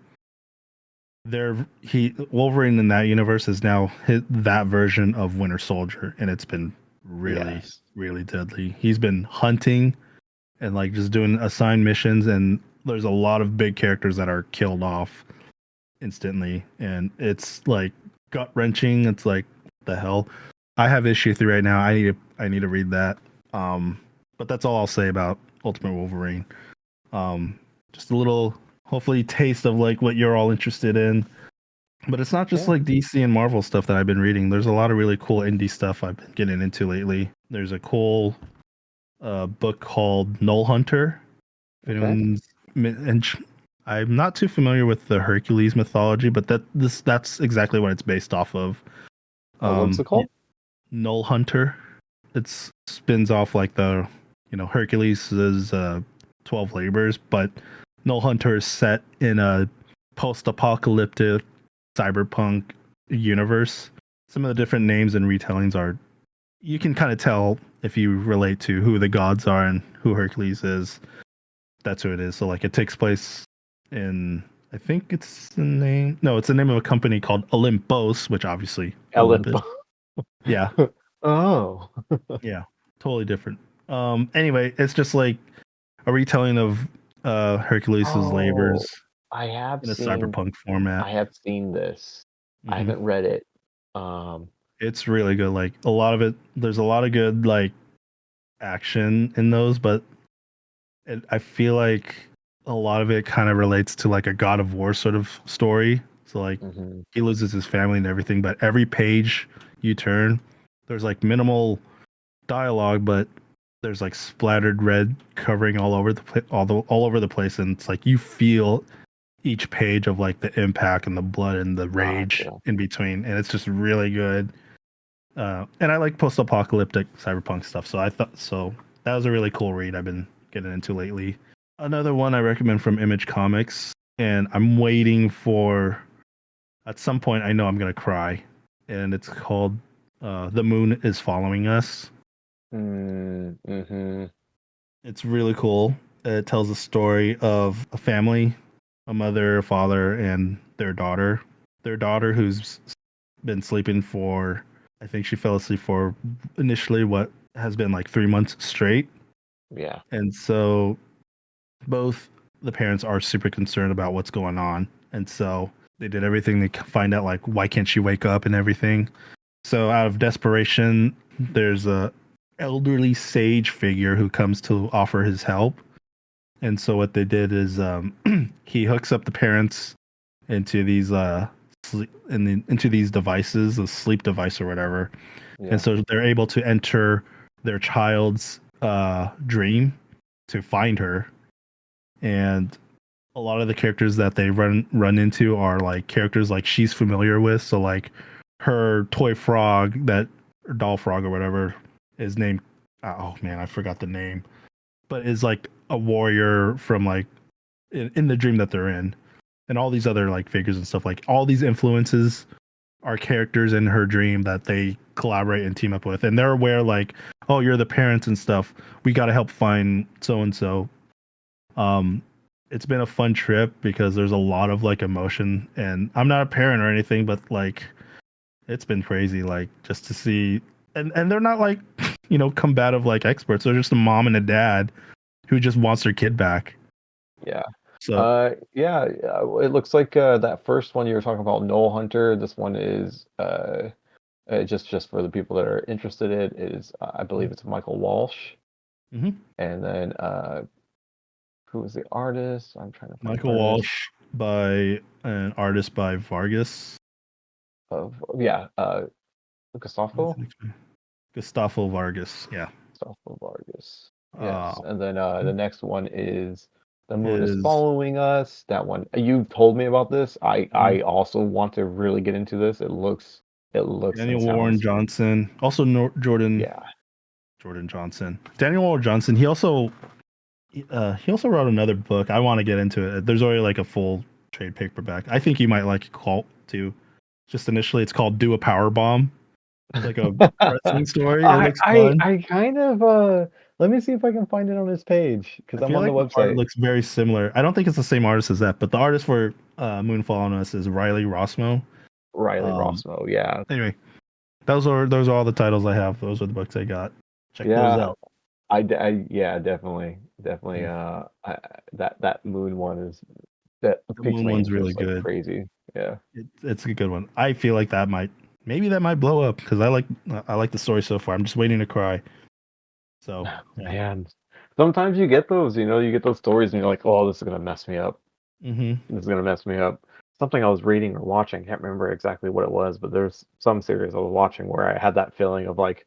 Wolverine in that universe is now that version of Winter Soldier, and it's been really really deadly. He's been hunting and like just doing assigned missions, and there's a lot of big characters that are killed off instantly, and it's like gut wrenching. It's like, what the hell. I have issue 3 right now. I need to read that. But that's all I'll say about Ultimate Wolverine. Just a little, hopefully, taste of like what you're all interested in. But it's not just like DC and Marvel stuff that I've been reading. There's a lot of really cool indie stuff I've been getting into lately. There's a cool book called Nullhunter. And I'm not too familiar with the Hercules mythology, but that's exactly what it's based off of. What's it called? Nullhunter. It spins off like the Hercules is 12 labors, but Nullhunter is set in a post-apocalyptic cyberpunk universe. Some of the different names and retellings are, you can kind of tell if you relate to who the gods are and who Hercules is. That's who it is. So like it takes place in, I think it's the name of a company called Olympus, which obviously Olympus. Yeah. Oh. Yeah. Totally different. Anyway, it's just like a retelling of Hercules' labors I have in a seen cyberpunk format. I have seen this. I haven't read it. It's really good. Like a lot of it, there's a lot of good like action in those, but I feel like a lot of it kind of relates to like a God of War sort of story. So like he loses his family and everything, but every page you turn, there's like minimal dialogue, but there's like splattered red covering all over all over the place, and it's like you feel each page of like the impact and the blood and the rage in between, and it's just really good. And I like post-apocalyptic cyberpunk stuff, so that was a really cool read I've been getting into lately. Another one I recommend from Image Comics, and I'm waiting for, at some point I know I'm gonna cry, and it's called The Moon is Following Us. It's really cool. It tells a story of a family, a mother, a father, and their daughter. Their daughter, who's been sleeping for, I think she fell asleep for initially what has been like 3 months straight. Yeah. And so both the parents are super concerned about what's going on. And so they did everything to find out, like, why can't she wake up and everything. So out of desperation, there's a elderly sage figure who comes to offer his help. And so what they did is he hooks up the parents into these into these devices, a sleep device or whatever. Yeah. And so they're able to enter their child's dream to find her. And a lot of the characters that they run into are like characters like she's familiar with. So like her toy frog, that doll frog or whatever, is named, oh man, I forgot the name, but is like a warrior from like in the dream that they're in. and all these other like figures and stuff. Like all these influences are characters in her dream that they collaborate and team up with, and they're aware like, oh, you're the parents and stuff. We got to help find so and so. It's been a fun trip because there's a lot of like emotion, and I'm not a parent or anything, but like it's been crazy, like just to see, and they're not like combative like experts. They're just a mom and a dad who just wants their kid back. Yeah. So It looks like that first one you were talking about, Nullhunter. This one is just for the people that are interested. It is, I believe it's Michael Walsh, mm-hmm. and then who was the artist? I'm trying to find Michael Walsh by an artist by Vargas. Gustavo Vargas. Yeah. Gustavo Vargas. Yes, and then the next one is The Moon is Following Us. That one you told me about this. I also want to really get into this. It looks Daniel Warren Johnson. Also Jordan Johnson. Daniel Warren Johnson. He also wrote another book. I want to get into it. There's already like a full trade paperback. I think you might like Cult too. Just initially, it's called Do a Power Bomb. It's like a wrestling story. It looks fun. I kind of let me see if I can find it on his page because I'm on the website. It looks very similar. I don't think it's the same artist as that, but the artist for Moonfall on Us is Riley Rossmo. Yeah. Anyway, those are all the titles I have. Those are the books I got. Check those out. Definitely. That Moon one is the Moon one's really good. Crazy. Yeah, it's a good one. I feel like that might blow up because I like the story so far. I'm just waiting to cry. So man, sometimes you get those, you get those stories and you're like, oh, this is gonna mess me up. Mm-hmm. This is gonna mess me up. Something I was reading or watching, can't remember exactly what it was, but there's some series I was watching where I had that feeling of like,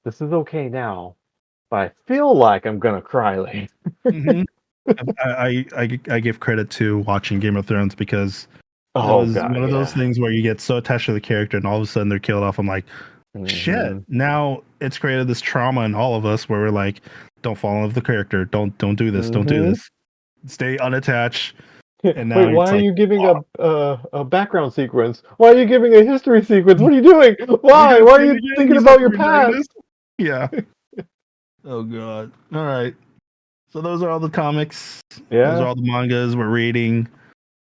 this is okay now, but I feel like I'm gonna cry later. Mm-hmm. I give credit to watching Game of Thrones because it was one of those things where you get so attached to the character and all of a sudden they're killed off. I'm like, shit. Now it's created this trauma in all of us where we're like, don't fall in love with the character. Don't do this. Don't do this. Stay unattached. And now wait, why are you giving a background sequence? Why are you giving a history sequence? What are you doing? Why? Why are you thinking about your past? Yeah. Oh god. All right. So those are all the comics. Yeah. Those are all the mangas we're reading.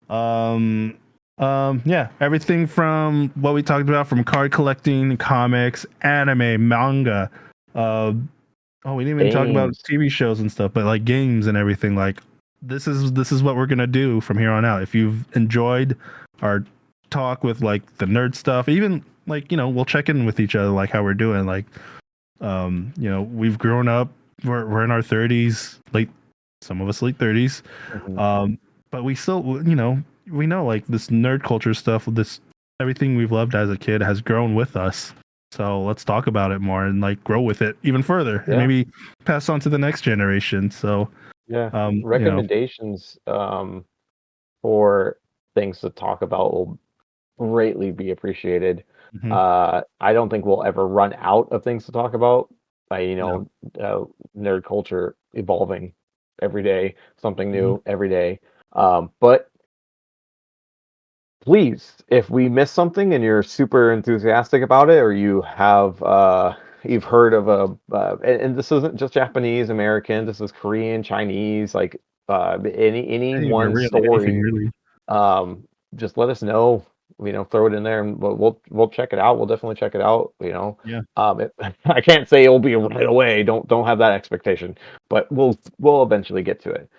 Yeah, everything from what we talked about, from card collecting, comics, anime, manga. We didn't even talk about TV shows and stuff, but like games and everything. Like this is what we're gonna do from here on out. If you've enjoyed our talk with like the nerd stuff, even like we'll check in with each other, like how we're doing. Like we've grown up. We're in our 30s, some of us late 30s. Mm-hmm. But we still, we know like this nerd culture stuff, this everything we've loved as a kid has grown with us. So let's talk about it more and like grow with it even further and maybe pass on to the next generation. So recommendations for things to talk about will greatly be appreciated. Mm-hmm. I don't think we'll ever run out of things to talk about. Nerd culture evolving every day, something new every day. But please, if we miss something and you're super enthusiastic about it, or you have you've heard of and this isn't just Japanese, American, this is Korean, Chinese, like any one story, really. Just let us know. Throw it in there, and we'll check it out. We'll definitely check it out. Yeah. I can't say it'll be right away. Don't have that expectation, but we'll eventually get to it.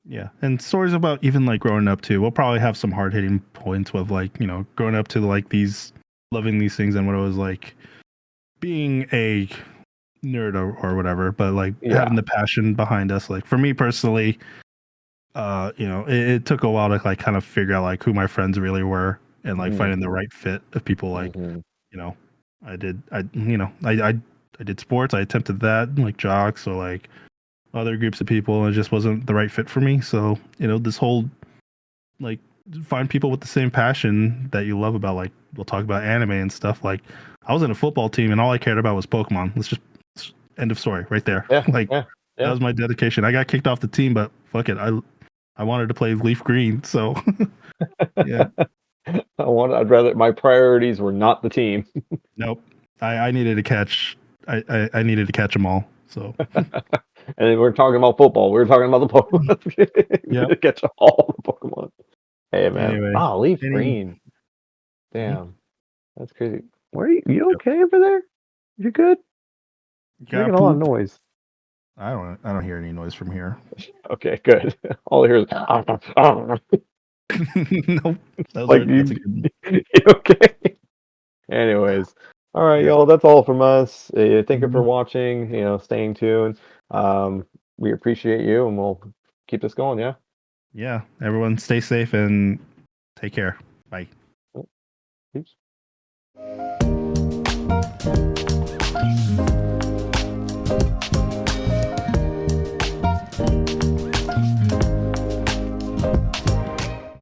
Yeah, and stories about even like growing up too. We'll probably have some hard hitting points with like growing up to like these loving these things and what it was like being a nerd or whatever. But like having the passion behind us. Like for me personally, it took a while to like kind of figure out like who my friends really were and like finding the right fit of people. Like I did sports. I attempted that like jocks. So like other groups of people, and it just wasn't the right fit for me. So this whole like find people with the same passion that you love about, like we'll talk about anime and stuff. Like I was in a football team and all I cared about was Pokemon. Let's just end of story right there. That was my dedication. I got kicked off the team, but fuck it, I wanted to play Leaf Green, so yeah. I'd rather my priorities were not the team. Nope. I needed to catch. I needed to catch them all. So And then we're talking about football. We were talking about the Pokemon. We yeah. had to catch all the Pokemon. Hey man. Anyway, Wow, Leaf Green. Damn. That's crazy. Where are you? You okay over there? You good? You're got making a lot of poop. noise. I don't hear any noise from here. Okay, good. All I hear is Nope. like That's a good. you okay? Anyways, all right, Yeah. y'all. That's all from us. Thank you for Mhm. watching. Staying tuned. We appreciate you, and we'll keep this going. Yeah. Yeah. Everyone, stay safe and take care. Bye. Peace.